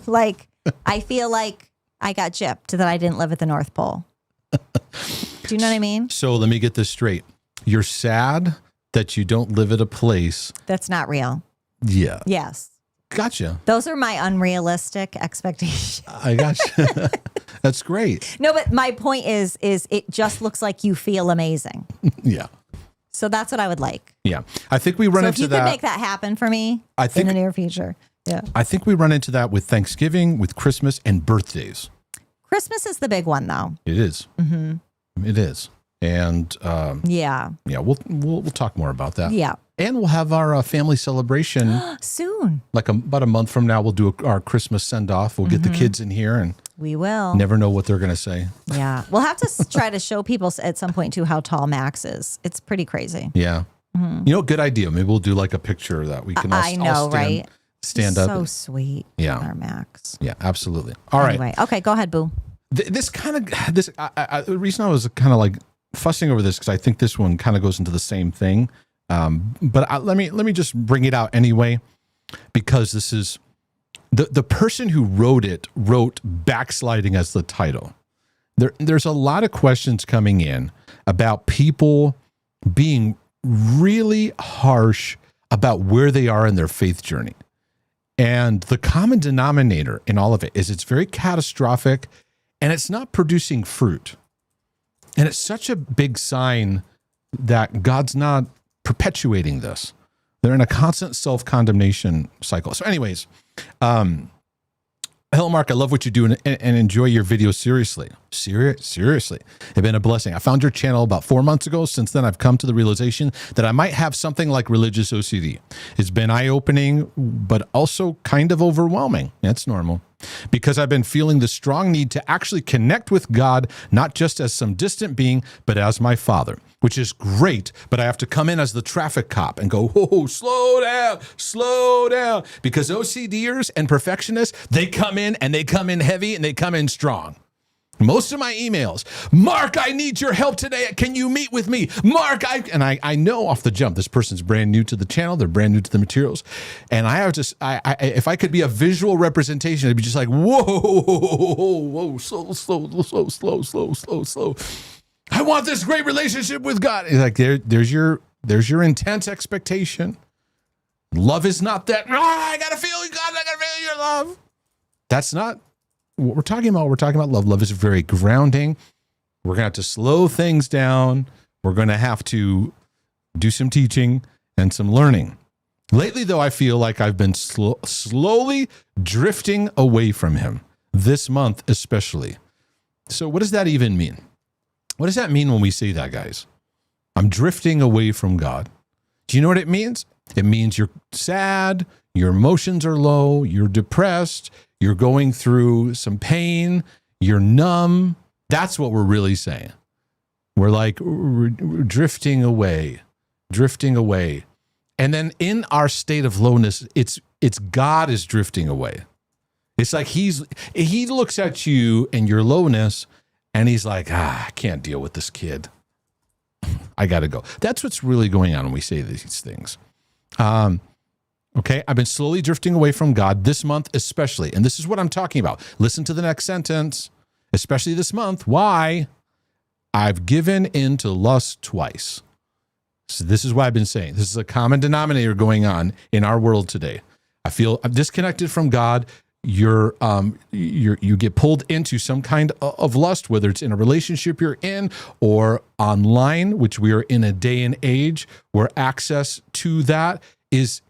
Like, I feel like I got gypped that I didn't live at the North Pole. Do you know what I mean? So let me get this straight. You're sad that you don't live at a place. That's not real. Yeah. Yes. Gotcha. Those are my unrealistic expectations. I gotcha. That's great. No, but my point is it just looks like you feel amazing. Yeah. So that's what I would like. Yeah. I think we run So into if you that. could make that happen for me in the near future. Yeah. I think we run into that with Thanksgiving, with Christmas, and birthdays. Christmas is the big one, though. It is. Mm-hmm. It is. And yeah, we'll talk more about that. Yeah. And we'll have our family celebration soon. Like about a month from now. We'll do our Christmas send off. We'll get the kids in here, and we will never know what they're going to say. Yeah, we'll have to try to show people at some point too how tall Max is. It's pretty crazy. Yeah. You know, good idea. Maybe we'll do like a picture that we can all stand up. So sweet. Yeah. Our Max. Yeah, absolutely. All right. Anyway, okay, go ahead, Boo. The reason I was kind of like fussing over this, because I think this one kind of goes into the same thing. But let me just bring it out anyway, because this is the person who wrote backsliding as the title. There's a lot of questions coming in about people being really harsh about where they are in their faith journey. And the common denominator in all of it is it's very catastrophic, and it's not producing fruit. And it's such a big sign that God's not perpetuating this. They're in a constant self-condemnation cycle. So anyways, hello, Mark. I love what you do and enjoy your videos. Seriously. It's been a blessing. I found your channel about 4 months ago. Since then, I've come to the realization that I might have something like religious OCD. It's been eye-opening, but also kind of overwhelming. That's normal. Because I've been feeling the strong need to actually connect with God, not just as some distant being, but as my Father, which is great. But I have to come in as the traffic cop and go, whoa, slow down. Because OCDers and perfectionists, they come in heavy and they come in strong. Most of my emails, Mark, I need your help today. Can you meet with me? Mark, I know off the jump, this person's brand new to the channel. They're brand new to the materials. And if I could be a visual representation, I'd be just like, whoa, slow. I want this great relationship with God. It's like, there's your intense expectation. Love is not that, I got to feel God, I got to feel your love. That's not what we're talking about. We're talking about love. Love is very grounding. We're going to have to slow things down. We're going to have to do some teaching and some learning. Lately, though, I feel like I've been slowly drifting away from him, this month especially. So what does that even mean? What does that mean when we say that, guys? I'm drifting away from God. Do you know what it means? It means you're sad, your emotions are low, you're depressed, you're going through some pain, you're numb. That's what we're really saying. We're drifting away. And then in our state of lowness, it's God is drifting away. It's like he looks at you and your lowness, and he's like, I can't deal with this kid. I got to go. That's what's really going on when we say these things. Okay, I've been slowly drifting away from God this month especially. And this is what I'm talking about. Listen to the next sentence. Especially this month. Why? I've given in to lust twice. So this is what I've been saying. This is a common denominator going on in our world today. I feel I'm disconnected from God. You get pulled into some kind of lust, whether it's in a relationship you're in or online, which we are in a day and age where access to that is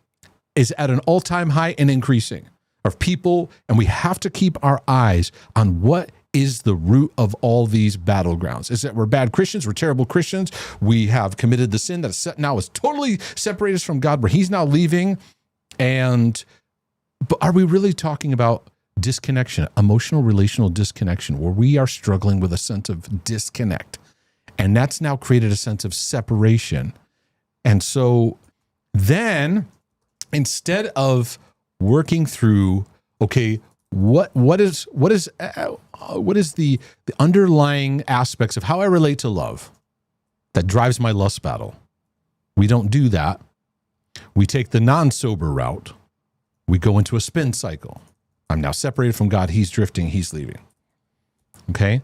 at an all-time high and increasing of people. And we have to keep our eyes on what is the root of all these battlegrounds. Is that we're bad Christians, we're terrible Christians, we have committed the sin that now is totally separated us from God, where he's now leaving. But are we really talking about disconnection, emotional, relational disconnection, where we are struggling with a sense of disconnect? And that's now created a sense of separation. And so then, instead of working through, okay, what is the underlying aspects of how I relate to love that drives my lust battle? We don't do that. We take the non-sober route. We go into a spin cycle. I'm now separated from God. He's drifting. He's leaving. Okay.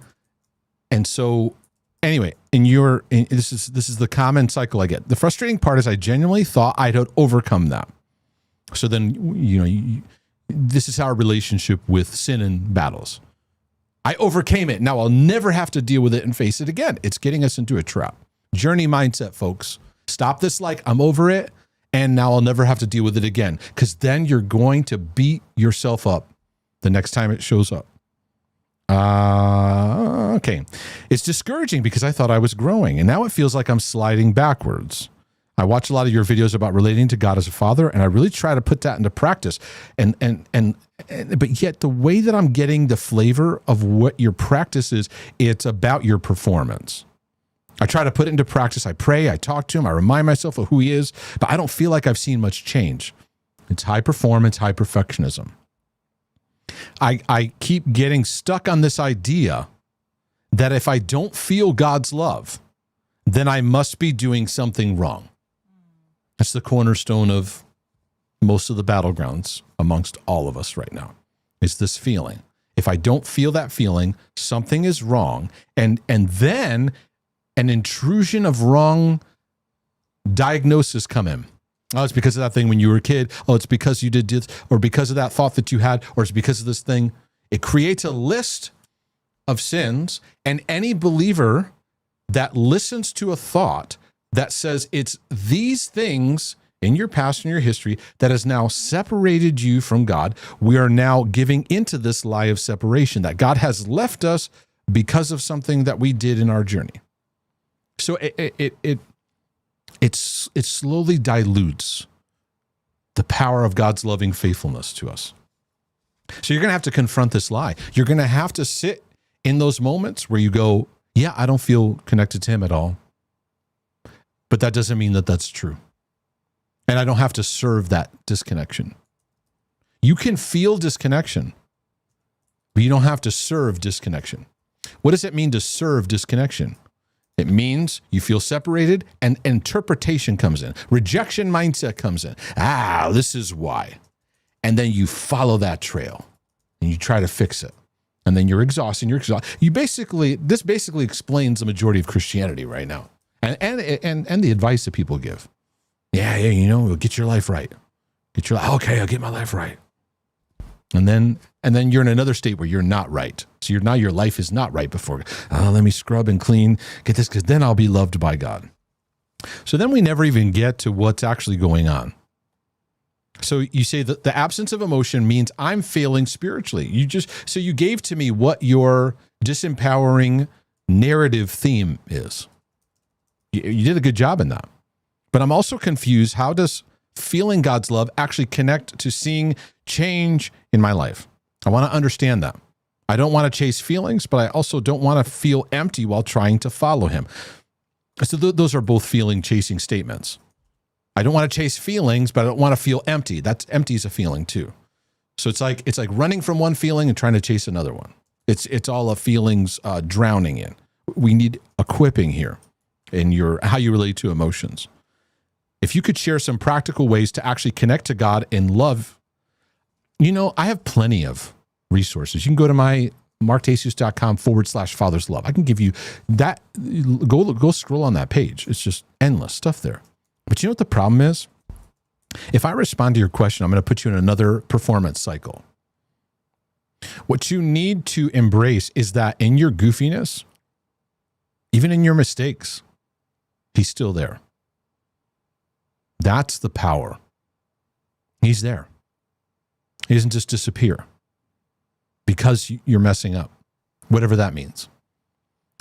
And so anyway, this is the common cycle I get. The frustrating part is I genuinely thought I'd overcome that. So then, this is our relationship with sin and battles. I overcame it. Now I'll never have to deal with it and face it again. It's getting us into a trap. Journey mindset, folks. Stop this like I'm over it, and now I'll never have to deal with it again, because then you're going to beat yourself up the next time it shows up. Okay. It's discouraging because I thought I was growing, and now it feels like I'm sliding backwards. I watch a lot of your videos about relating to God as a father, and I really try to put that into practice. But yet the way that I'm getting the flavor of what your practice is, it's about your performance. I try to put it into practice. I pray, I talk to him, I remind myself of who he is, but I don't feel like I've seen much change. It's high performance, high perfectionism. I keep getting stuck on this idea that if I don't feel God's love, then I must be doing something wrong. That's the cornerstone of most of the battlegrounds amongst all of us right now, is this feeling. If I don't feel that feeling, something is wrong. And then an intrusion of wrong diagnosis come in. Oh, it's because of that thing when you were a kid. Oh, it's because you did this, or because of that thought that you had, or it's because of this thing. It creates a list of sins, and any believer that listens to a thought that says it's these things in your past and your history that has now separated you from God, we are now giving into this lie of separation, that God has left us because of something that we did in our journey. So it slowly dilutes the power of God's loving faithfulness to us. So you're going to have to confront this lie. You're going to have to sit in those moments where you go, yeah, I don't feel connected to him at all. But that doesn't mean that that's true. And I don't have to serve that disconnection. You can feel disconnection, but you don't have to serve disconnection. What does it mean to serve disconnection? It means you feel separated and interpretation comes in. Rejection mindset comes in. This is why. And then you follow that trail and you try to fix it. And then you're exhausted. This basically explains the majority of Christianity right now. And the advice that people give. Yeah, get your life right. Okay, I'll get my life right. And then you're in another state where you're not right. So now your life is not right before. Let me scrub and clean, get this, because then I'll be loved by God. So then we never even get to what's actually going on. So you say that the absence of emotion means I'm failing spiritually. You gave to me what your disempowering narrative theme is. You did a good job in that. But I'm also confused. How does feeling God's love actually connect to seeing change in my life? I want to understand that. I don't want to chase feelings, but I also don't want to feel empty while trying to follow him. So those are both feeling-chasing statements. I don't want to chase feelings, but I don't want to feel empty. That's empty is a feeling too. So it's like running from one feeling and trying to chase another one. It's all a feelings drowning in. We need equipping here in how you relate to emotions. If you could share some practical ways to actually connect to God in love, I have plenty of resources. You can go to my marktasius.com/father's love. I can give you that. Go scroll on that page. It's just endless stuff there. But you know what the problem is? If I respond to your question, I'm going to put you in another performance cycle. What you need to embrace is that in your goofiness, even in your mistakes, he's still there. That's the power. He's there. He doesn't just disappear because you're messing up, whatever that means.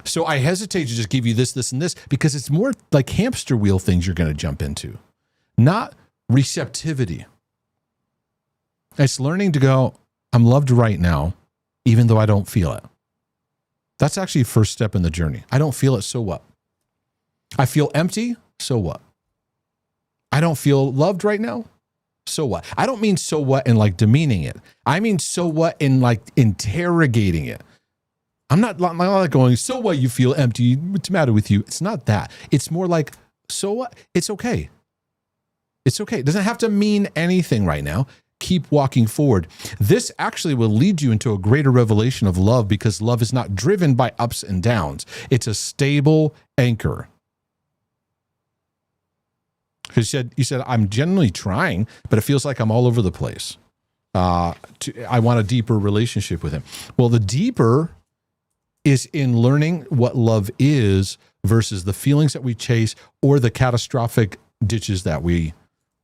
So I hesitate to just give you this, and this, because it's more like hamster wheel things you're going to jump into, not receptivity. It's learning to go, I'm loved right now, even though I don't feel it. That's actually the first step in the journey. I don't feel it, so what? I feel empty, so what? I don't feel loved right now, so what? I don't mean so what in like demeaning it. I mean so what in like interrogating it. I'm not going, so what, you feel empty, what's the matter with you? It's not that. It's more like, so what? It's okay. It's okay. It doesn't have to mean anything right now. Keep walking forward. This actually will lead you into a greater revelation of love, because love is not driven by ups and downs. It's a stable anchor. Because you said, I'm genuinely trying, but it feels like I'm all over the place. I want a deeper relationship with him. Well, the deeper is in learning what love is versus the feelings that we chase or the catastrophic ditches that we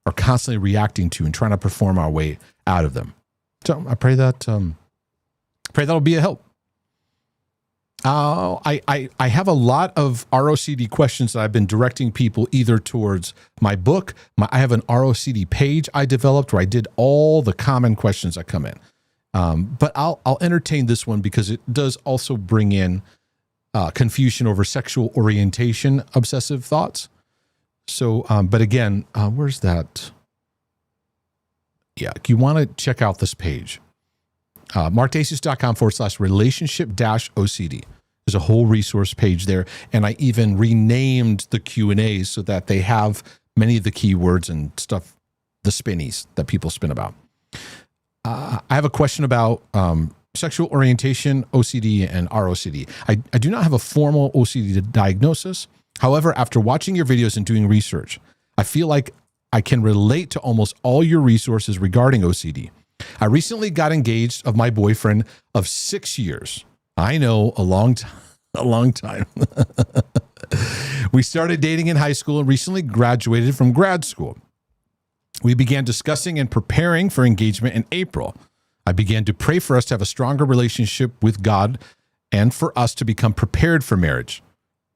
are constantly reacting to and trying to perform our way out of them. So I pray that'll be a help. I have a lot of ROCD questions that I've been directing people either towards my book. I have an ROCD page I developed where I did all the common questions that come in. But I'll entertain this one because it does also bring in confusion over sexual orientation, obsessive thoughts. So, but again, where's that? Yeah, you want to check out this page. markdasus.com/relationship-OCD. There's a whole resource page there. And I even renamed the Q&As so that they have many of the keywords and stuff, the spinnies that people spin about. I have a question about sexual orientation, OCD, and ROCD. I do not have a formal OCD diagnosis. However, after watching your videos and doing research, I feel like I can relate to almost all your resources regarding OCD. I recently got engaged of my boyfriend of 6 years. I know, a long time. We started dating in high school and recently graduated from grad school. We began discussing and preparing for engagement in April. I began to pray for us to have a stronger relationship with God and for us to become prepared for marriage.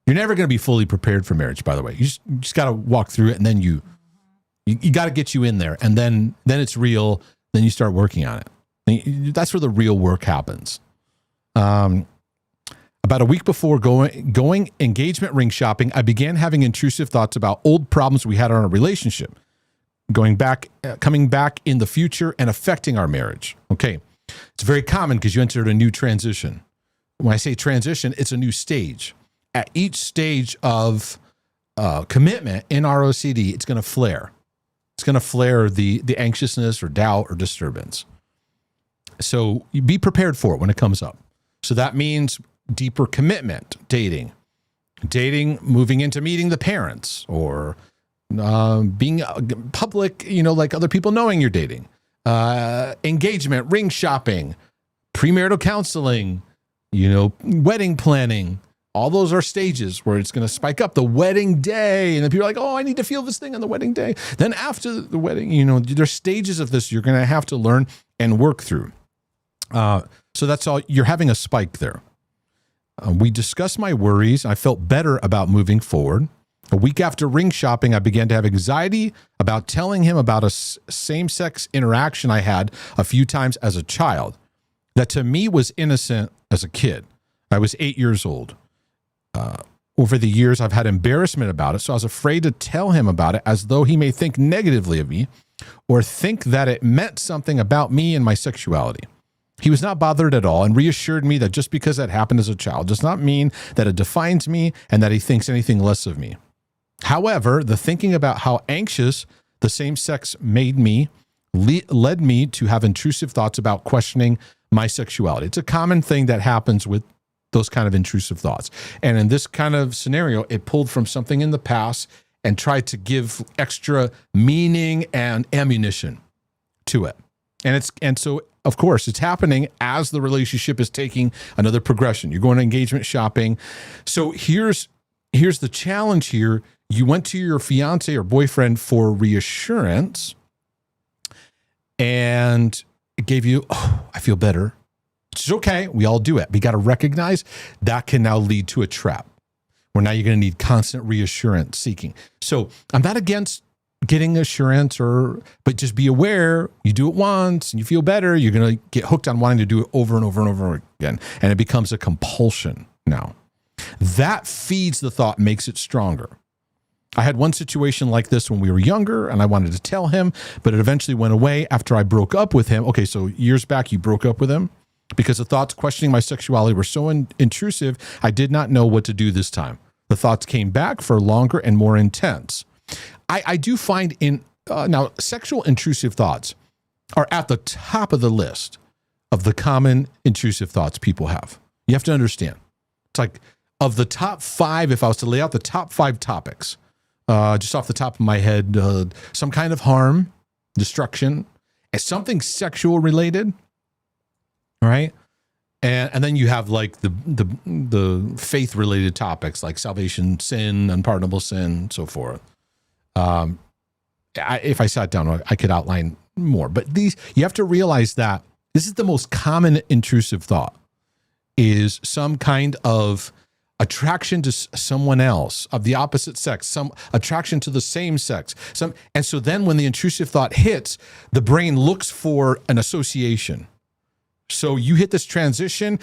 You're never going to be fully prepared for marriage, by the way. You just got to walk through it, and then you got to get you in there, and then it's real. Then you start working on it. That's where the real work happens. About a week before going engagement ring shopping, I began having intrusive thoughts about old problems we had in our relationship, coming back in the future and affecting our marriage. Okay. It's very common because you entered a new transition. When I say transition, it's a new stage. At each stage of commitment in ROCD, it's going to flare. It's going to flare the anxiousness or doubt or disturbance. So you be prepared for it when it comes up. So that means deeper commitment, dating, moving into meeting the parents, or being public, like other people knowing you're dating, engagement, ring shopping, premarital counseling, wedding planning. All those are stages where it's going to spike up. The wedding day, and then people are like, oh, I need to feel this thing on the wedding day. Then after the wedding, there's stages of this you're going to have to learn and work through. So that's all. You're having a spike there. We discussed my worries. I felt better about moving forward. A week after ring shopping, I began to have anxiety about telling him about a same-sex interaction I had a few times as a child that to me was innocent as a kid. I was 8 years old. Over the years, I've had embarrassment about it, so I was afraid to tell him about it as though he may think negatively of me or think that it meant something about me and my sexuality. He was not bothered at all and reassured me that just because that happened as a child does not mean that it defines me and that he thinks anything less of me. However, the thinking about how anxious the same sex made me led me to have intrusive thoughts about questioning my sexuality. It's a common thing that happens with those kind of intrusive thoughts. And in this kind of scenario, it pulled from something in the past and tried to give extra meaning and ammunition to it. And so, of course, it's happening as the relationship is taking another progression. You're going to engagement shopping. So here's the challenge here. You went to your fiance or boyfriend for reassurance and it gave you, oh, I feel better. It's okay. We all do it. We got to recognize that can now lead to a trap where now you're going to need constant reassurance seeking. So I'm not against getting assurance but just be aware you do it once and you feel better. You're going to get hooked on wanting to do it over and over and over again. And it becomes a compulsion now. That feeds the thought, makes it stronger. I had one situation like this when we were younger and I wanted to tell him, but it eventually went away after I broke up with him. Okay, so years back you broke up with him because the thoughts questioning my sexuality were so intrusive, I did not know what to do this time. The thoughts came back for longer and more intense. I do find now sexual intrusive thoughts are at the top of the list of the common intrusive thoughts people have. You have to understand. It's like of the top 5, if I was to lay out the top 5 topics, just off the top of my head, some kind of harm, destruction, and something sexual related, right? And then you have like the faith related topics like salvation, sin, unpardonable sin, so forth. If I sat down, I could outline more. But these, you have to realize that this is the most common intrusive thought, is some kind of attraction to someone else of the opposite sex, some attraction to the same sex. And so then when the intrusive thought hits, the brain looks for an association. So you hit this transition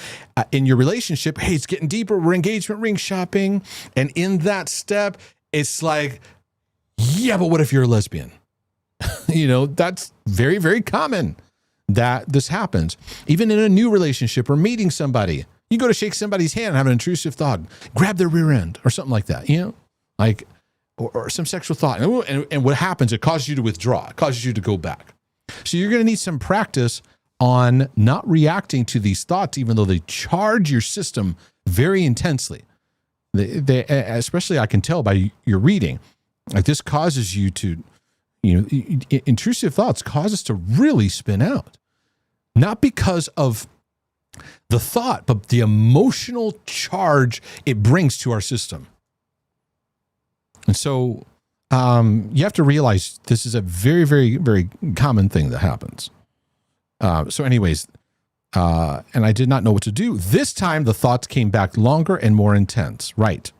in your relationship. Hey, it's getting deeper. We're engagement ring shopping. And in that step, it's like, yeah, but what if you're a lesbian? That's very, very common that this happens. Even in a new relationship or meeting somebody, you go to shake somebody's hand and have an intrusive thought, grab their rear end or something like that, or some sexual thought. And what happens, it causes you to withdraw. It causes you to go back. So you're going to need some practice on not reacting to these thoughts, even though they charge your system very intensely. They especially I can tell by your reading, like this causes you to, intrusive thoughts cause us to really spin out, not because of the thought, but the emotional charge it brings to our system. And so you have to realize this is a very, very, very common thing that happens. So anyways, and I did not know what to do. This time the thoughts came back longer and more intense. Right.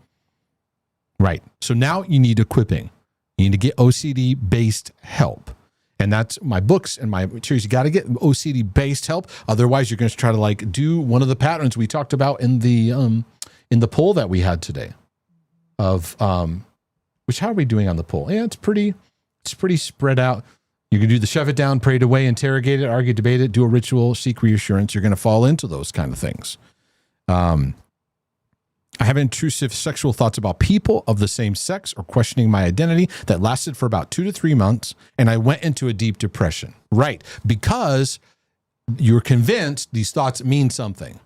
So now you need equipping. You need to get OCD-based help. And that's my books and my materials. You got to get OCD-based help. Otherwise, you're going to try to do one of the patterns we talked about in the poll that we had today. Of which, how are we doing on the poll? Yeah, it's pretty spread out. You can do the shove it down, pray it away, interrogate it, argue, debate it, do a ritual, seek reassurance. You're going to fall into those kind of things. I have intrusive sexual thoughts about people of the same sex or questioning my identity that lasted for about 2 to 3 months, and I went into a deep depression. Right, because you're convinced these thoughts mean something.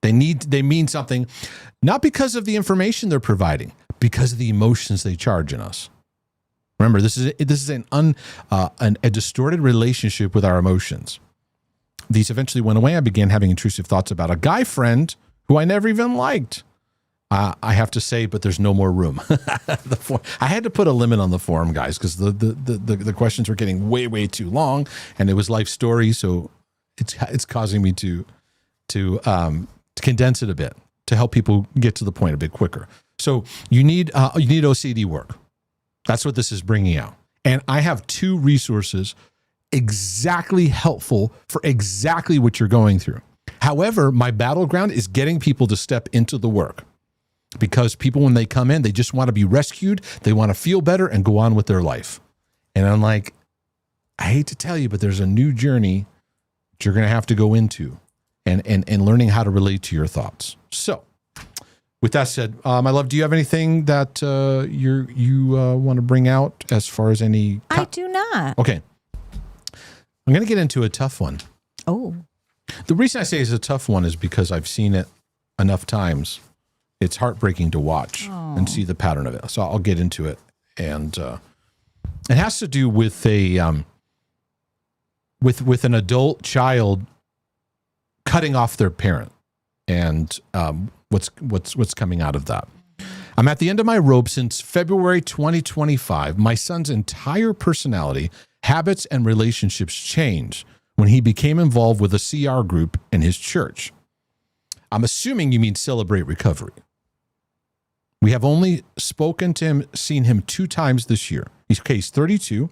They mean something, not because of the information they're providing, because of the emotions they charge in us. Remember, this is a distorted relationship with our emotions. These eventually went away. I began having intrusive thoughts about a guy friend who I never even liked. I have to say, but there's no more room. I had to put a limit on the forum, guys, because the questions were getting way, way too long, and it was life story, so it's causing me to condense it a bit to help people get to the point a bit quicker. So you need OCD work. That's what this is bringing out. And I have 2 resources exactly helpful for exactly what you're going through. However, my battleground is getting people to step into the work, because people, when they come in, they just want to be rescued. They want to feel better and go on with their life. And I'm like, I hate to tell you, but there's a new journey that you're going to have to go into and learning how to relate to your thoughts. So with that said, my love, do you have anything that you want to bring out as far as any? I do not. Okay. I'm going to get into a tough one. Oh. The reason I say it's a tough one is because I've seen it enough times. It's heartbreaking to watch and see the pattern of it. So I'll get into it. And it has to do with with an adult child cutting off their parent and what's coming out of that. I'm at the end of my rope since February 2025. My son's entire personality, habits, and relationships changed when he became involved with a CR group in his church. I'm assuming you mean Celebrate Recovery. We have only spoken to him, seen him 2 times this year. He's 32.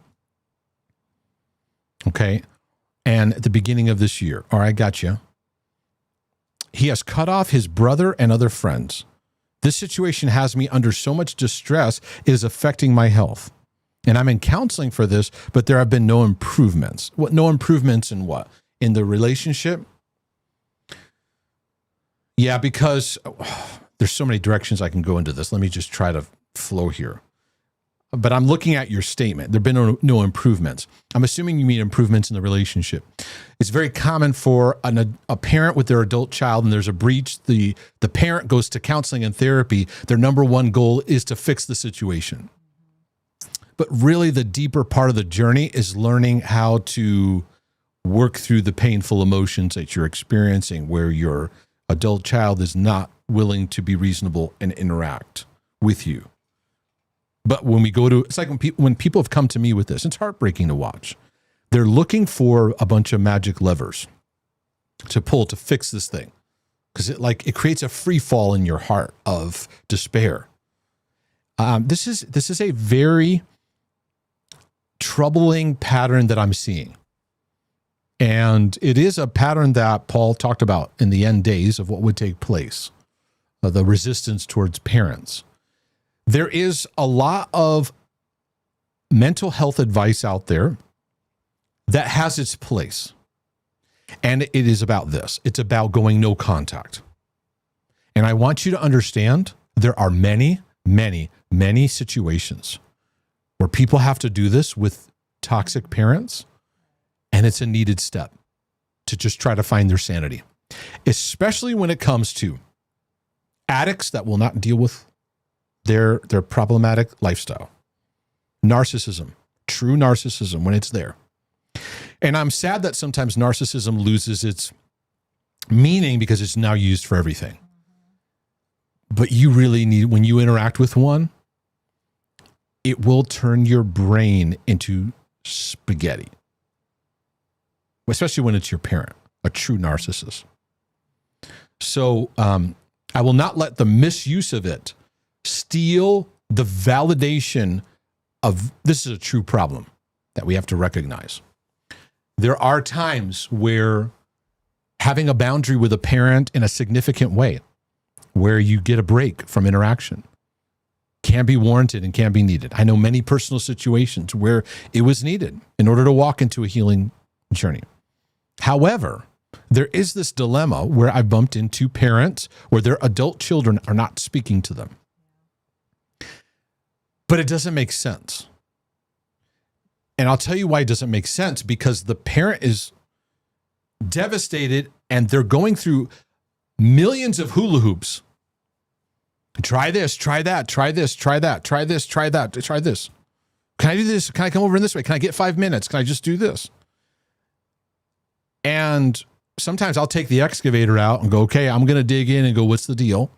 Okay. And at the beginning of this year. All right, gotcha. He has cut off his brother and other friends. This situation has me under so much distress, it is affecting my health. And I'm in counseling for this, but there have been no improvements. What? No improvements in what? In the relationship? Yeah, because there's so many directions I can go into this. Let me just try to flow here. But I'm looking at your statement. There have been no improvements. I'm assuming you mean improvements in the relationship. It's very common for a parent with their adult child, and there's a breach. The parent goes to counseling and therapy. Their number one goal is to fix the situation. But really, the deeper part of the journey is learning how to work through the painful emotions that you're experiencing, where your adult child is not willing to be reasonable and interact with you. But when we go to, it's like when people have come to me with this, it's heartbreaking to watch. They're looking for a bunch of magic levers to pull to fix this thing, because it creates a free fall in your heart of despair. This is a very troubling pattern that I'm seeing. And it is a pattern that Paul talked about in the end days of what would take place, the resistance towards parents. There is a lot of mental health advice out there that has its place. And it is about this. It's about going no contact. And I want you to understand there are many, many, many situations where people have to do this with toxic parents. And it's a needed step to just try to find their sanity, especially when it comes to addicts that will not deal with their problematic lifestyle, narcissism, true narcissism when it's there. And I'm sad that sometimes narcissism loses its meaning because it's now used for everything. But you really need, when you interact with one, it will turn your brain into spaghetti. Especially when it's your parent, a true narcissist. So I will not let the misuse of it steal the validation of this is a true problem that we have to recognize. There are times where having a boundary with a parent in a significant way, where you get a break from interaction, can be warranted and can be needed. I know many personal situations where it was needed in order to walk into a healing journey. However, there is this dilemma where I bumped into parents where their adult children are not speaking to them. But it doesn't make sense. And I'll tell you why it doesn't make sense, because the parent is devastated and they're going through millions of hula hoops. Try this, try that, try this, try that, try this, try that, try this. Can I do this? Can I come over in this way? Can I get 5 minutes? Can I just do this? And sometimes I'll take the excavator out and go, okay, I'm going to dig in and go, what's the deal?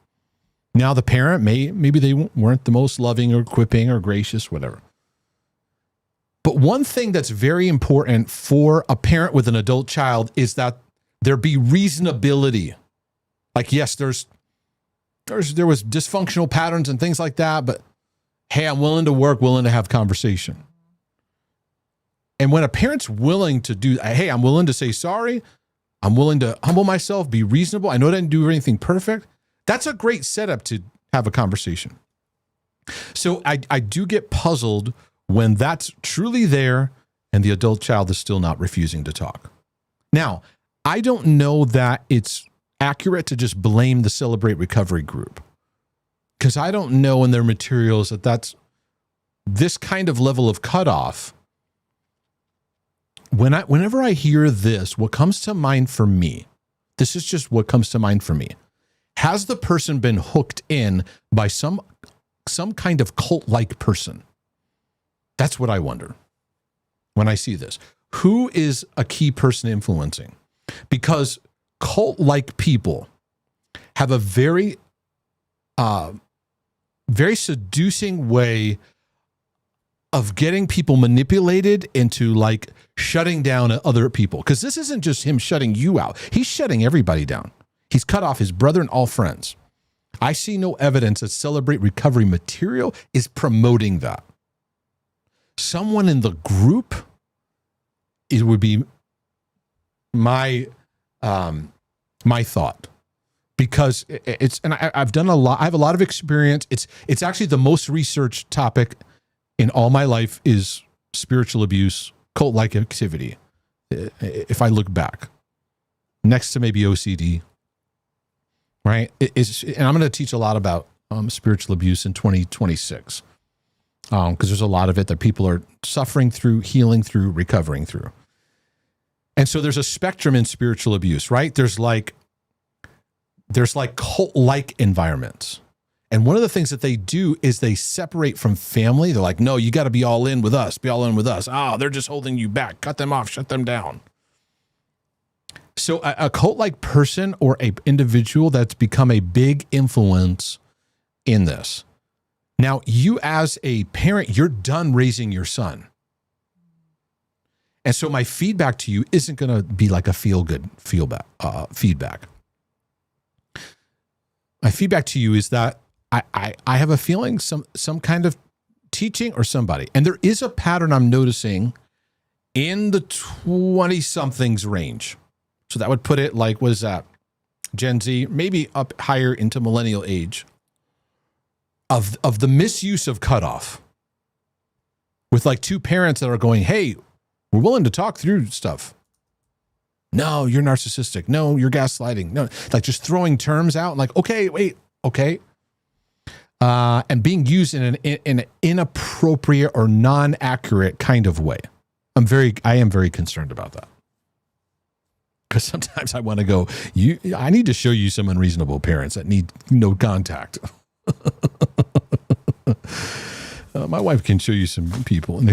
Now the parent, maybe they weren't the most loving or quipping or gracious, whatever. But one thing that's very important for a parent with an adult child is that there be reasonability. Like, yes, there was dysfunctional patterns and things like that, but hey, I'm willing to work, willing to have conversation. And when a parent's willing to do, hey, I'm willing to say sorry, I'm willing to humble myself, be reasonable, I know I didn't do anything perfect, that's a great setup to have a conversation. So I do get puzzled when that's truly there and the adult child is still not refusing to talk. Now, I don't know that it's accurate to just blame the Celebrate Recovery group, because I don't know in their materials that that's this kind of level of cutoff. Whenever I hear this, what comes to mind for me, this is just what comes to mind for me. Has the person been hooked in by some kind of cult-like person? That's what I wonder when I see this. Who is a key person influencing? Because cult-like people have a very, very seducing way of getting people manipulated into like shutting down other people. Because this isn't just him shutting you out. He's shutting everybody down. He's cut off his brother and all friends. I see no evidence that Celebrate Recovery material is promoting that. Someone in the group, it would be my thought, because it's, and I've done a lot. I have a lot of experience. It's actually the most researched topic in all my life is spiritual abuse, cult-like activity. If I look back, next to maybe OCD, right? And I'm going to teach a lot about spiritual abuse in 2026, because there's a lot of it that people are suffering through, healing through, recovering through. And so there's a spectrum in spiritual abuse, right? There's like cult-like environments. And one of the things that they do is they separate from family. They're like, no, you got to be all in with us. Be all in with us. Oh, they're just holding you back. Cut them off. Shut them down. So a cult-like person or a individual that's become a big influence in this. Now, you as a parent, you're done raising your son. And so my feedback to you isn't going to be like a feel-good feedback. My feedback to you is that I have a feeling some kind of teaching or somebody. And there is a pattern I'm noticing in the 20-somethings range. So that would put it like, what is that? Gen Z, maybe up higher into millennial age, of the misuse of cutoff. With like two parents that are going, hey, we're willing to talk through stuff. No, you're narcissistic. No, you're gaslighting. No, like just throwing terms out and like, okay, wait, okay. And being used in an inappropriate or non-accurate kind of way. I am very concerned about that. Because sometimes I want to go, I need to show you some unreasonable parents that need no contact. My wife can show you some people, and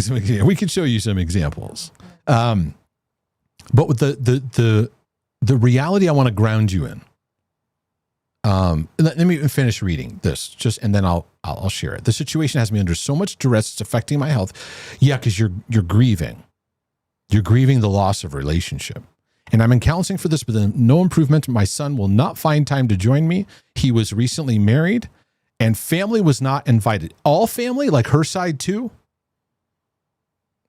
we can show you some examples. But with the reality I want to ground you in. Let me finish reading this, and then I'll share it. The situation has me under so much duress; it's affecting my health. Yeah, because you're grieving. You're grieving the loss of relationship. And I'm in counseling for this, but then no improvement. My son will not find time to join me. He was recently married, and family was not invited. All family, like her side too?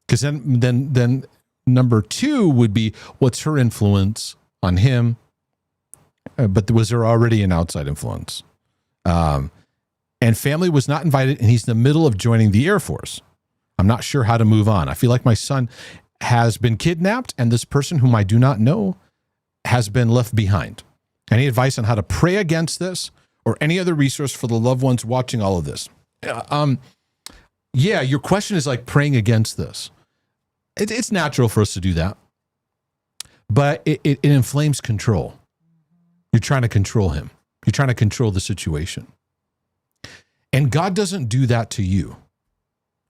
Because then number two would be, what's her influence on him? But was there already an outside influence? And family was not invited, and he's in the middle of joining the Air Force. I'm not sure how to move on. I feel like my son has been kidnapped, and this person whom I do not know has been left behind. Any advice on how to pray against this or any other resource for the loved ones watching all of this? Yeah, your question is like praying against this. It's natural for us to do that, but it inflames control. You're trying to control him. You're trying to control the situation. And God doesn't do that to you,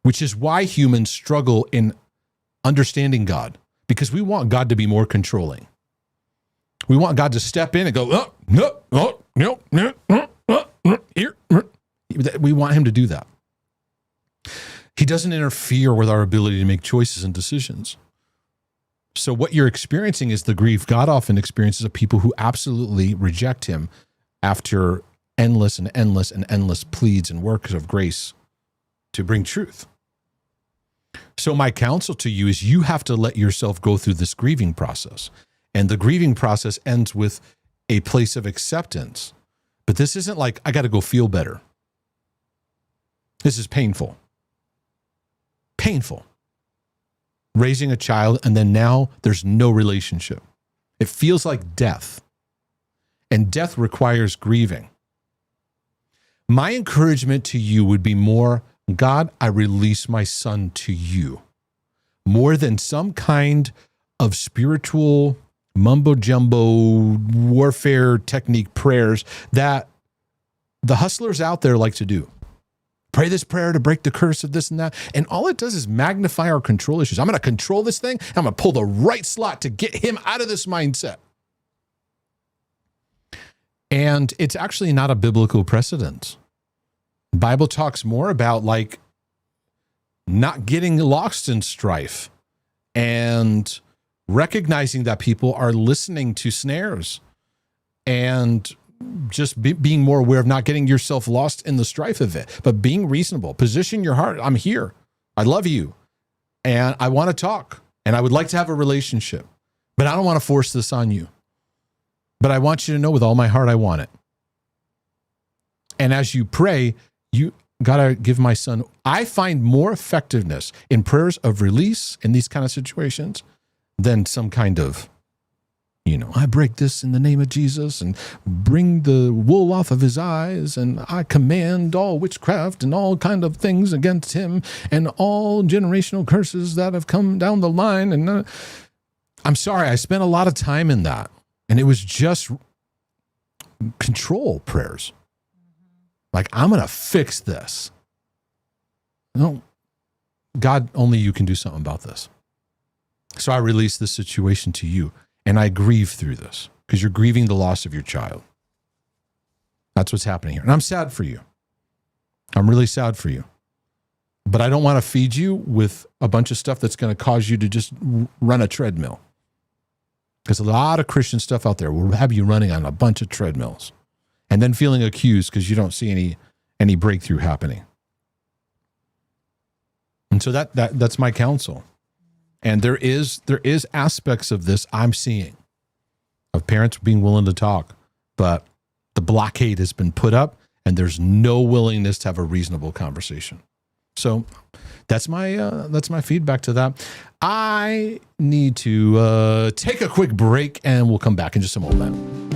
which is why humans struggle in understanding God, because we want God to be more controlling. We want God to step in and go, here. We want him to do that. He doesn't interfere with our ability to make choices and decisions. So what you're experiencing is the grief God often experiences of people who absolutely reject him after endless pleads and works of grace to bring truth. So my counsel to you is you have to let yourself go through this grieving process. And the grieving process ends with a place of acceptance. But this isn't like, I got to go feel better. This is painful. Painful. Raising a child, and then now there's no relationship. It feels like death. And death requires grieving. My encouragement to you would be more, God, I release my son to you. More than some kind of spiritual mumbo-jumbo warfare technique prayers that the hustlers out there like to do. Pray this prayer to break the curse of this and that. And all it does is magnify our control issues. I'm going to control this thing. I'm going to pull the right slot to get him out of this mindset. And it's actually not a biblical precedent. The Bible talks more about like not getting lost in strife and recognizing that people are listening to snares and just being more aware of not getting yourself lost in the strife of it, but being reasonable. Position your heart. I'm here. I love you. And I want to talk. And I would like to have a relationship. But I don't want to force this on you. But I want you to know with all my heart I want it. And as you pray, you got to give my son. I find more effectiveness in prayers of release in these kind of situations than some kind of, I break this in the name of Jesus and bring the wool off of his eyes, and I command all witchcraft and all kind of things against him and all generational curses that have come down the line. And I'm sorry, I spent a lot of time in that, and it was just control prayers. Like, I'm going to fix this. No, God, only you can do something about this. So I release this situation to you. And I grieve through this because you're grieving the loss of your child. That's what's happening here. And I'm sad for you. I'm really sad for you. But I don't want to feed you with a bunch of stuff that's going to cause you to just run a treadmill. Because a lot of Christian stuff out there will have you running on a bunch of treadmills and then feeling accused because you don't see any breakthrough happening. And so that's my counsel. And there is aspects of this I'm seeing of parents being willing to talk, but the blockade has been put up and there's no willingness to have a reasonable conversation. So that's my feedback to that. I need to take a quick break and we'll come back in just a moment.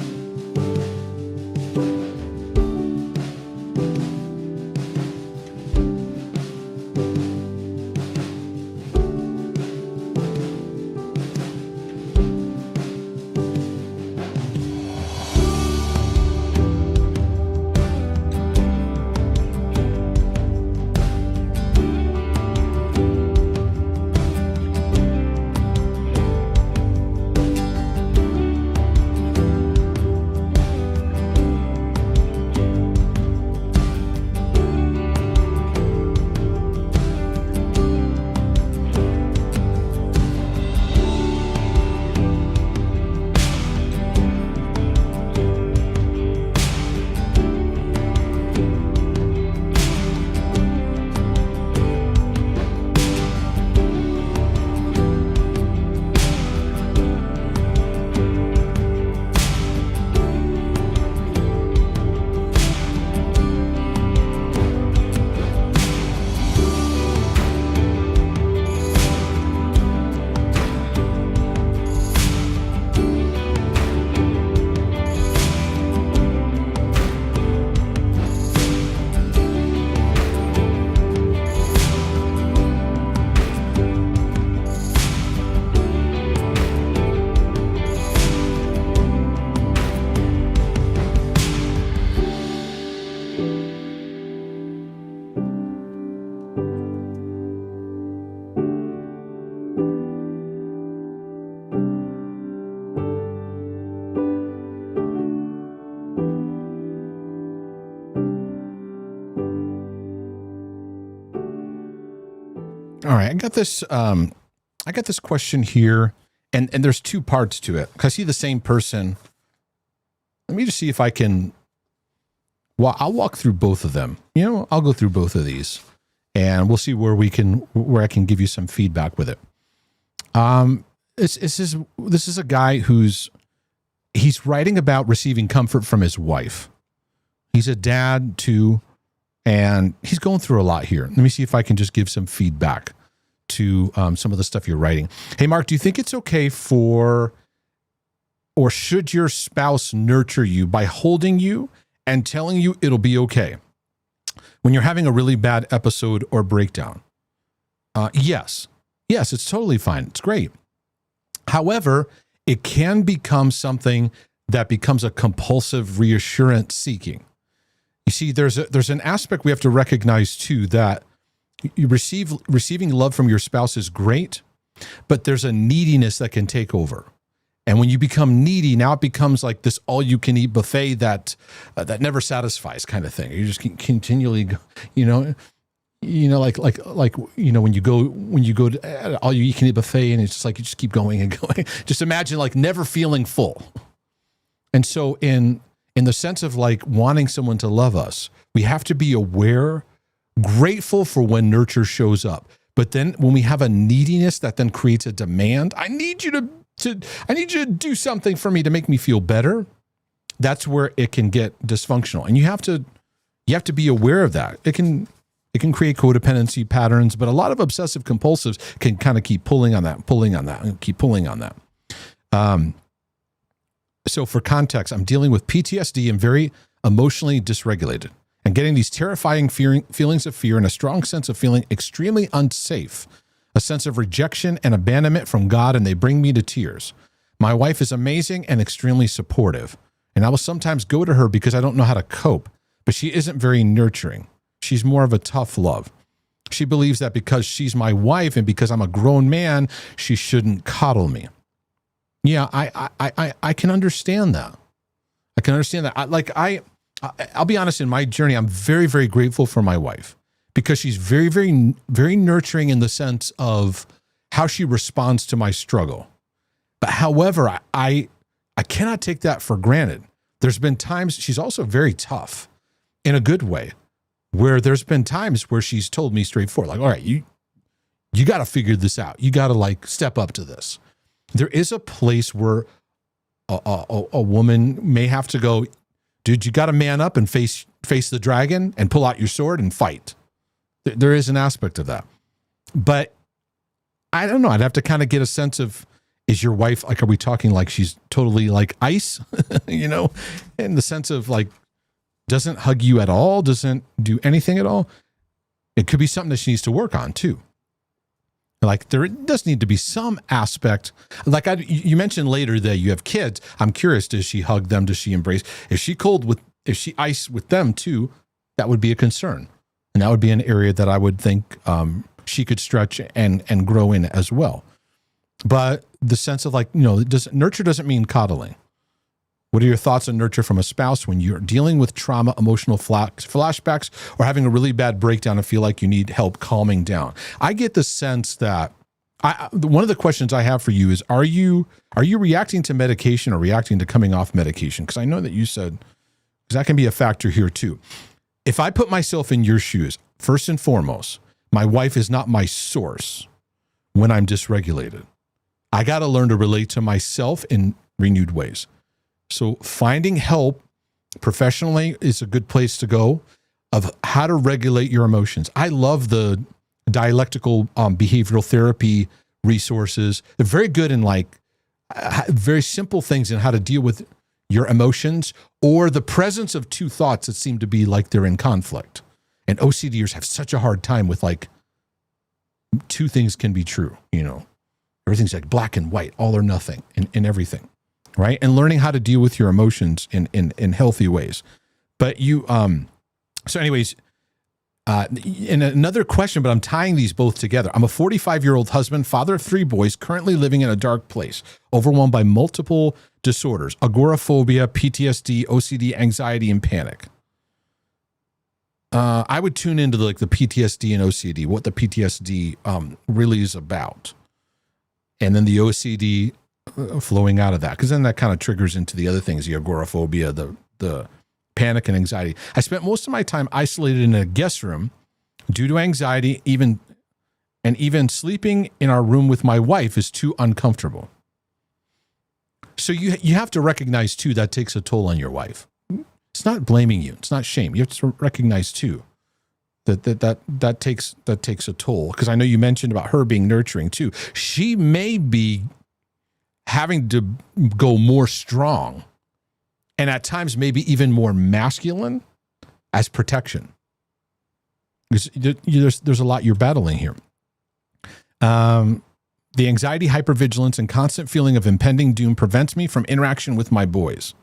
All right, I got this question here, and there's two parts to it. I see the same person. Let me just see if I can. Well, I'll walk through both of them. I'll go through both of these, and we'll see where I can give you some feedback with it. This is a guy he's writing about receiving comfort from his wife. He's a dad too. And he's going through a lot here. Let me see if I can just give some feedback to some of the stuff you're writing. Hey, Mark, do you think it's okay or should your spouse nurture you by holding you and telling you it'll be okay when you're having a really bad episode or breakdown? Yes, it's totally fine. It's great. However, it can become something that becomes a compulsive reassurance-seeking. You see, there's an aspect we have to recognize too, that you receiving love from your spouse is great, but there's a neediness that can take over. And when you become needy, now it becomes like this all-you-can-eat buffet that never satisfies kind of thing. You just continually, like when you go to all-you-can-eat buffet, and it's just like you just keep going and going. Just imagine like never feeling full. And so in the sense of like wanting someone to love us, we have to be aware, grateful for when nurture shows up. But then when we have a neediness that then creates a demand, I need you to do something for me to make me feel better. That's where it can get dysfunctional. And you have to be aware of that. It can create codependency patterns, but a lot of obsessive compulsives can kind of keep pulling on that, and keep pulling on that. So for context, I'm dealing with PTSD and very emotionally dysregulated and getting these terrifying feelings of fear and a strong sense of feeling extremely unsafe, a sense of rejection and abandonment from God, and they bring me to tears. My wife is amazing and extremely supportive, and I will sometimes go to her because I don't know how to cope, but she isn't very nurturing. She's more of a tough love. She believes that because she's my wife and because I'm a grown man, she shouldn't coddle me. Yeah, I can understand that. I can understand that. I'll be honest, in my journey, I'm very, very grateful for my wife because she's very, very, very nurturing in the sense of how she responds to my struggle. But however, I cannot take that for granted. There's been times she's also very tough in a good way, where there's been times where she's told me straightforward, like, all right, you got to figure this out. You got to like step up to this. There is a place where a woman may have to go, dude, you got to man up and face the dragon and pull out your sword and fight. There is an aspect of that. But I don't know. I'd have to kind of get a sense of, is your wife, like, are we talking like she's totally like ice, you know, in the sense of like, doesn't hug you at all, doesn't do anything at all? It could be something that she needs to work on too. Like there does need to be some aspect. Like you mentioned later that you have kids. I'm curious, does she hug them? Does she embrace? If she ice with them too, that would be a concern. And that would be an area that I would think she could stretch and grow in as well. But the sense of like, you know, nurture doesn't mean coddling. What are your thoughts on nurture from a spouse when you're dealing with trauma, emotional flashbacks, or having a really bad breakdown and feel like you need help calming down? I get the sense that one of the questions I have for you is, are you reacting to medication or reacting to coming off medication? Because I know that you said, because that can be a factor here too. If I put myself in your shoes, first and foremost, my wife is not my source when I'm dysregulated. I got to learn to relate to myself in renewed ways. So finding help professionally is a good place to go of how to regulate your emotions. I love the dialectical behavioral therapy resources. They're very good in like very simple things in how to deal with your emotions or the presence of two thoughts that seem to be like they're in conflict. And OCDers have such a hard time with like two things can be true, you know. Everything's like black and white, all or nothing in everything. Right. And learning how to deal with your emotions in healthy ways. But so anyways, in another question, but I'm tying these both together. I'm a 45-year-old husband, father of 3 boys, currently living in a dark place, overwhelmed by multiple disorders, agoraphobia, PTSD, OCD, anxiety, and panic. I would tune into the PTSD and OCD, what the PTSD really is about. And then the OCD flowing out of that, because then that kind of triggers into the other things, the agoraphobia, the panic and anxiety. I spent most of my time isolated in a guest room due to anxiety, even sleeping in our room with my wife is too uncomfortable. So you have to recognize too that takes a toll on your wife. It's not blaming you. It's not shame. You have to recognize too that takes a toll. Because I know you mentioned about her being nurturing too. She may be having to go more strong and at times maybe even more masculine as protection. There's a lot you're battling here. The anxiety, hypervigilance, and constant feeling of impending doom prevents me from interaction with my boys.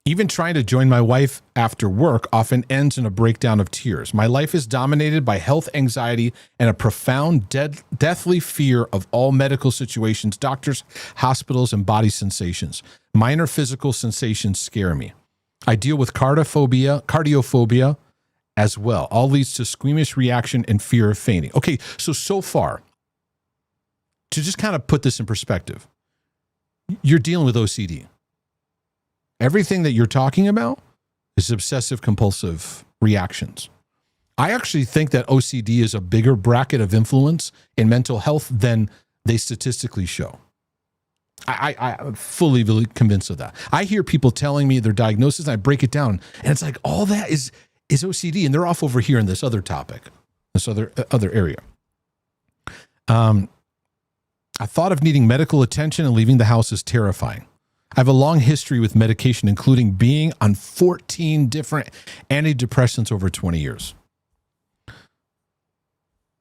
Even trying to join my wife after work often ends in a breakdown of tears. My life is dominated by health anxiety and a profound, deathly fear of all medical situations, doctors, hospitals, and body sensations. Minor physical sensations scare me. I deal with cardiophobia as well. All leads to squeamish reaction and fear of fainting. Okay, so far, to just kind of put this in perspective, you're dealing with OCD. Everything that you're talking about is obsessive compulsive reactions. I actually think that OCD is a bigger bracket of influence in mental health than they statistically show. I'm fully convinced of that. I hear people telling me their diagnosis, and I break it down, and it's like all that is OCD, and they're off over here in this other topic, this other area. I thought of needing medical attention and leaving the house is terrifying. I have a long history with medication, including being on 14 different antidepressants over 20 years.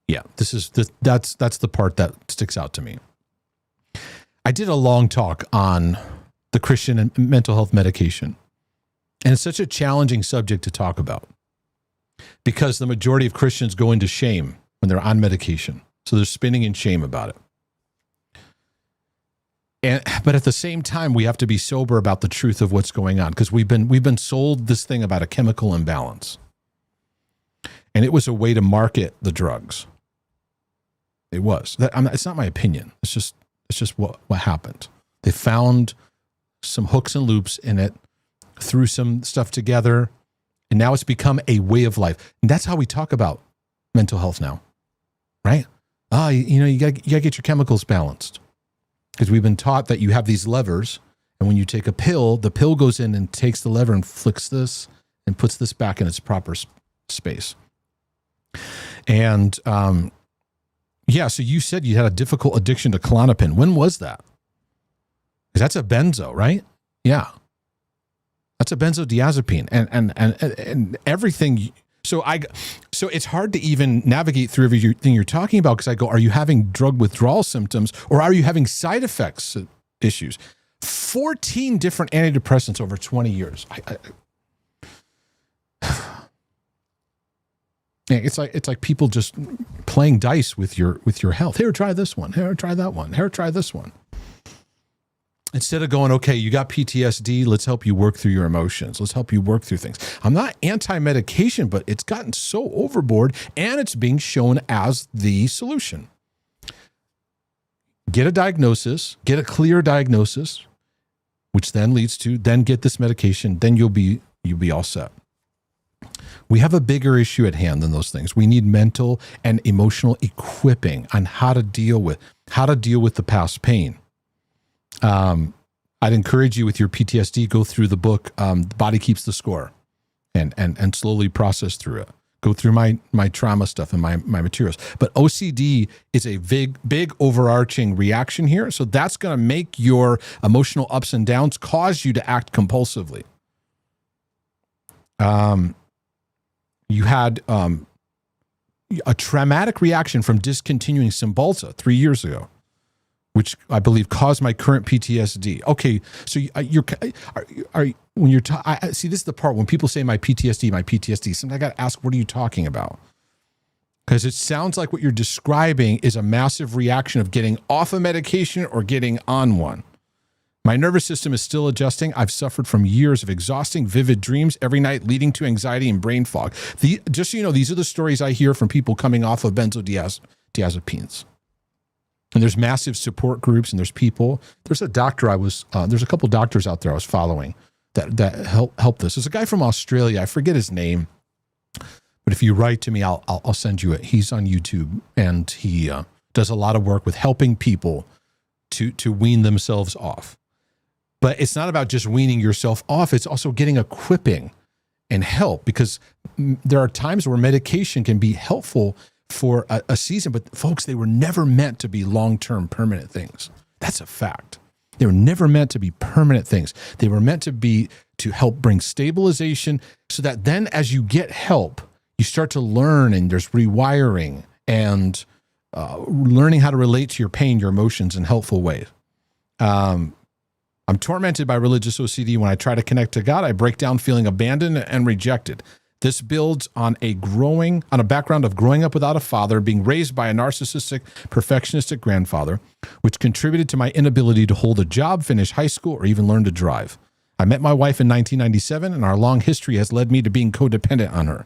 Yeah, that's the part that sticks out to me. I did a long talk on the Christian and mental health medication, and it's such a challenging subject to talk about because the majority of Christians go into shame when they're on medication. So they're spinning in shame about it. But at the same time, we have to be sober about the truth of what's going on, because we've been sold this thing about a chemical imbalance, and it was a way to market the drugs. It was. It's not my opinion. It's just what happened. They found some hooks and loops in it, threw some stuff together, and now it's become a way of life. And that's how we talk about mental health now, right? You gotta get your chemicals balanced. Because we've been taught that you have these levers, and when you take a pill, the pill goes in and takes the lever and flicks this and puts this back in its proper space. And so you said you had a difficult addiction to Klonopin. When was that? Because that's a benzo, right? Yeah, that's a benzodiazepine, and everything. So it's hard to even navigate through everything you're talking about, because I go, are you having drug withdrawal symptoms, or are you having side effects issues? 14 different antidepressants over 20 years. It's like people just playing dice with your health. Here, try this one. Here, try that one. Here, try this one. Instead of going, okay, you got PTSD, let's help you work through your emotions. Let's help you work through things. I'm not anti-medication, but it's gotten so overboard, and it's being shown as the solution. Get a diagnosis, get a clear diagnosis, which then leads to, then get this medication, then you'll be all set. We have a bigger issue at hand than those things. We need mental and emotional equipping on how to deal with the past pain. I'd encourage you with your PTSD, go through the book, The Body Keeps the Score, and slowly process through it. Go through my trauma stuff and my materials. But OCD is a big overarching reaction here. So that's going to make your emotional ups and downs cause you to act compulsively. You had a traumatic reaction from discontinuing Cymbalta 3 years ago, which I believe caused my current PTSD. Okay, so when you're see, this is the part when people say my PTSD, sometimes I got to ask, what are you talking about? Because it sounds like what you're describing is a massive reaction of getting off a medication or getting on one. My nervous system is still adjusting. I've suffered from years of exhausting, vivid dreams every night, leading to anxiety and brain fog. Just so you know, these are the stories I hear from people coming off of benzodiazepines. And there's massive support groups, and there's people. There's a doctor there's a couple doctors out there I was following that help this. There's a guy from Australia. I forget his name, but if you write to me, I'll send you it. He's on YouTube, and he does a lot of work with helping people to wean themselves off. But it's not about just weaning yourself off. It's also getting equipping and help, because there are times where medication can be helpful for a season, but folks, they were never meant to be long-term permanent things. That's a fact. They were never meant to be permanent things. They were meant to help bring stabilization, so that then as you get help, you start to learn, and there's rewiring and learning how to relate to your pain, your emotions in helpful ways. I'm tormented by religious OCD. When I try to connect to God, I break down feeling abandoned and rejected. This builds on a background of growing up without a father, being raised by a narcissistic, perfectionistic grandfather, which contributed to my inability to hold a job, finish high school, or even learn to drive. I met my wife in 1997, and our long history has led me to being codependent on her.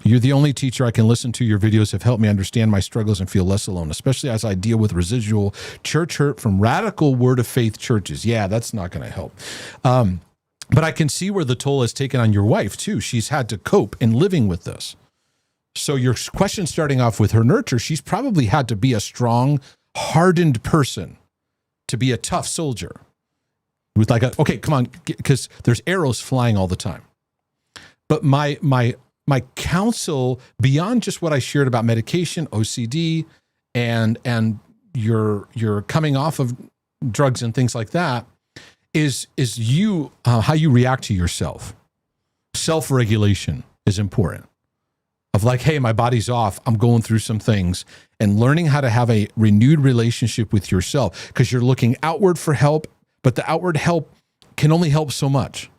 You're the only teacher I can listen to. Your videos have helped me understand my struggles and feel less alone, especially as I deal with residual church hurt from radical word of faith churches. Yeah, that's not going to help. But I can see where the toll has taken on your wife too. She's had to cope in living with this. So your question starting off with her nurture, she's probably had to be a strong, hardened person to be a tough soldier. With okay, come on, because there's arrows flying all the time. But my counsel, beyond just what I shared about medication, OCD, and your coming off of drugs and things like that, is how you react to yourself. Self-regulation is important. Of like, hey, my body's off, I'm going through some things, and learning how to have a renewed relationship with yourself, because you're looking outward for help, but the outward help can only help so much.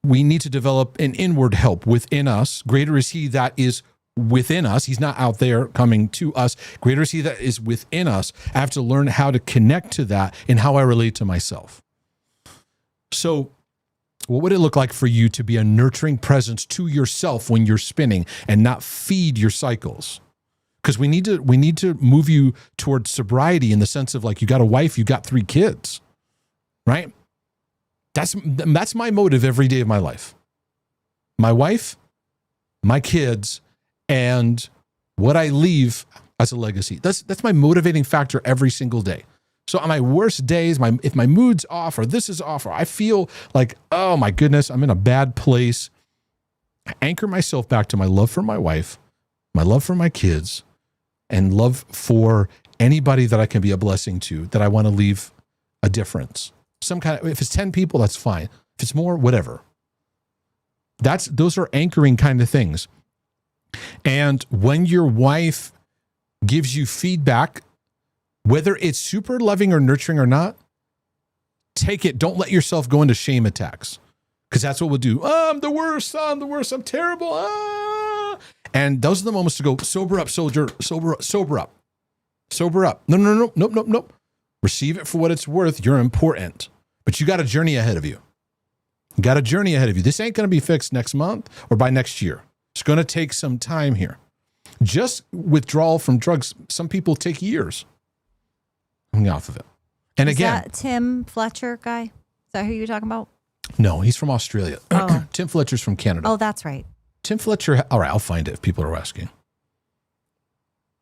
We need to develop an inward help within us. Greater is he that is within us. He's not out there coming to us. Greater is he that is within us. I have to learn how to connect to that in how I relate to myself. So what would it look like for you to be a nurturing presence to yourself when you're spinning and not feed your cycles? Because we need to move you towards sobriety in the sense of like, you got a wife, you got 3 kids, right? That's my motive every day of my life. My wife, my kids, and what I leave as a legacy. That's my motivating factor every single day. So on my worst days, if my mood's off or this is off or I feel like, oh my goodness, I'm in a bad place, I anchor myself back to my love for my wife, my love for my kids, and love for anybody that I can be a blessing to, that I want to leave a difference. If it's 10 people, that's fine. If it's more, whatever. Those are anchoring kind of things. And when your wife gives you feedback, whether it's super loving or nurturing or not, take it. Don't let yourself go into shame attacks, because that's what we'll do. Oh, I'm the worst. I'm terrible. And those are the moments to go, sober up, soldier. Sober up. Nope. Receive it for what it's worth. You're important. But you got a journey ahead of you. This ain't going to be fixed next month or by next year. It's going to take some time here. Just withdrawal from drugs, some people take years coming off of it. And Is again, that Tim Fletcher guy? Is that who you're talking about? no, he's from Australia. Oh. Tim Fletcher's from Canada. Oh, that's right. Tim Fletcher, all right, I'll find it if people are asking.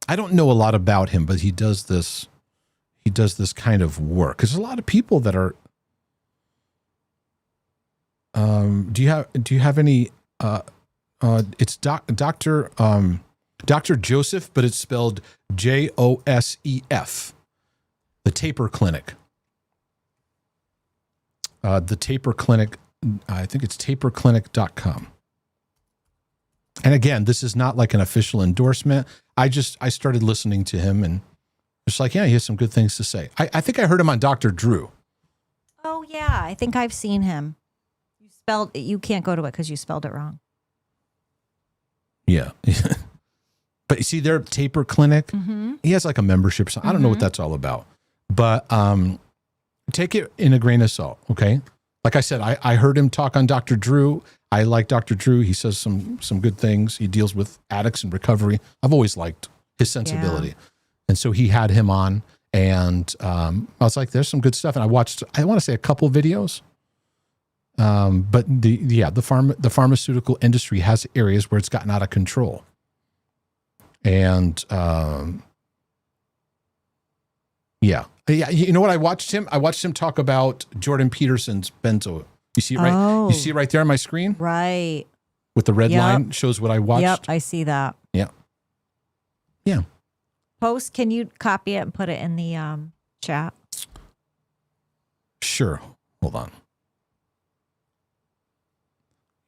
I don't know a lot about him, but he does this kind of work. Because there's a lot of people that are, do you have any, it's Dr. Joseph, but it's spelled Josef, the Taper Clinic. The Taper Clinic, I think it's taperclinic.com. And again, this is not like an official endorsement. I started listening to him and it's like, yeah, he has some good things to say. I think I heard him on Dr. Drew. Oh, yeah. I think I've seen him. You can't go to it because you spelled it wrong. Yeah. But you see their Taper Clinic, he has like a membership. So I don't know what that's all about. But take it in a grain of salt, okay? Like I said, I heard him talk on Dr. Drew. I like Dr. Drew. He says some good things. He deals with addicts and recovery. I've always liked his sensibility. Yeah. And so he had him on, and I was like, there's some good stuff. And I watched, I want to say a couple videos. But the pharmaceutical industry has areas where it's gotten out of control. And you know what? I watched him talk about Jordan Peterson's benzo. You see it right? Oh. You see it right there on my screen? Right. With the red line shows what I watched. Yep, I see that. Yeah. Yeah. Post, can you copy it and put it in the chat? Sure. Hold on.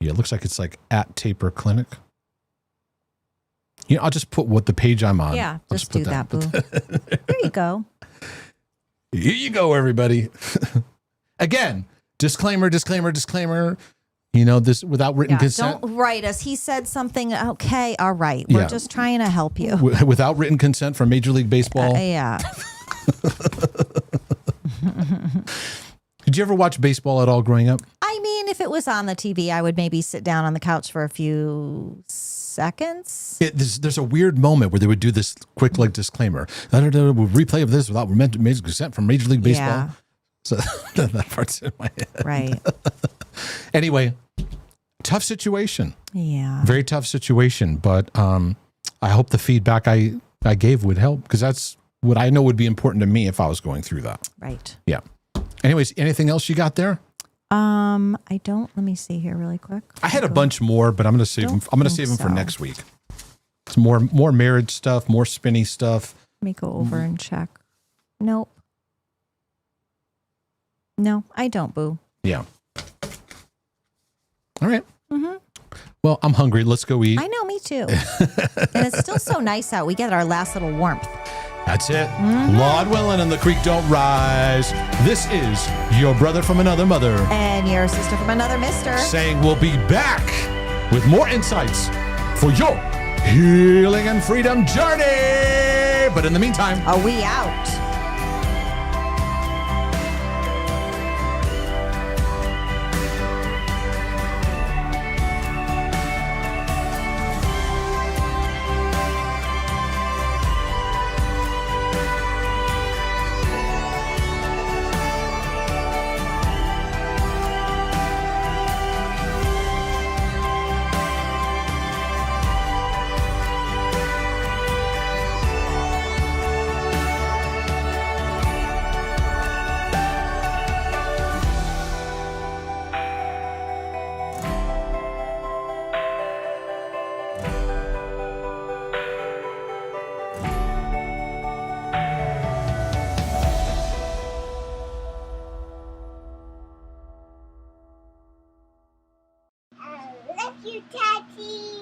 Yeah, it looks like it's like at Taper Clinic. You know, I'll just put what the page I'm on. Yeah, I'll just do that, boo. There you go. Here you go, everybody. Again, disclaimer. You know, this without written consent. Don't write us. He said something. Okay, all right. We're just trying to help you. Without written consent from Major League Baseball. Yeah. Did you ever watch baseball at all growing up? I mean, if it was on the TV, I would maybe sit down on the couch for a few seconds. There's a weird moment where they would do this quick like disclaimer. We'll replay of this without consent from Major League Baseball. Yeah. So that part's in my head. Right. Anyway, tough situation. Yeah. Very tough situation. But I hope the feedback I gave would help, because that's what I know would be important to me if I was going through that. Right. Yeah. Anyways, anything else you got there? I don't. Let me see here really quick. I had a bunch more, but I'm going to save them. I'm going to save them for next week. It's more marriage stuff, more spinny stuff. Let me go over and check. Nope. No, I don't, boo. Yeah. All right. Mm-hmm. Well, I'm hungry. Let's go eat. I know, me too. And it's still so nice out. We get our last little warmth. That's it. Lord willing and the creek don't rise. This is your brother from another mother. And your sister from another mister. Saying we'll be back with more insights for your healing and freedom journey. But in the meantime, Are we out? Love you, Daddy.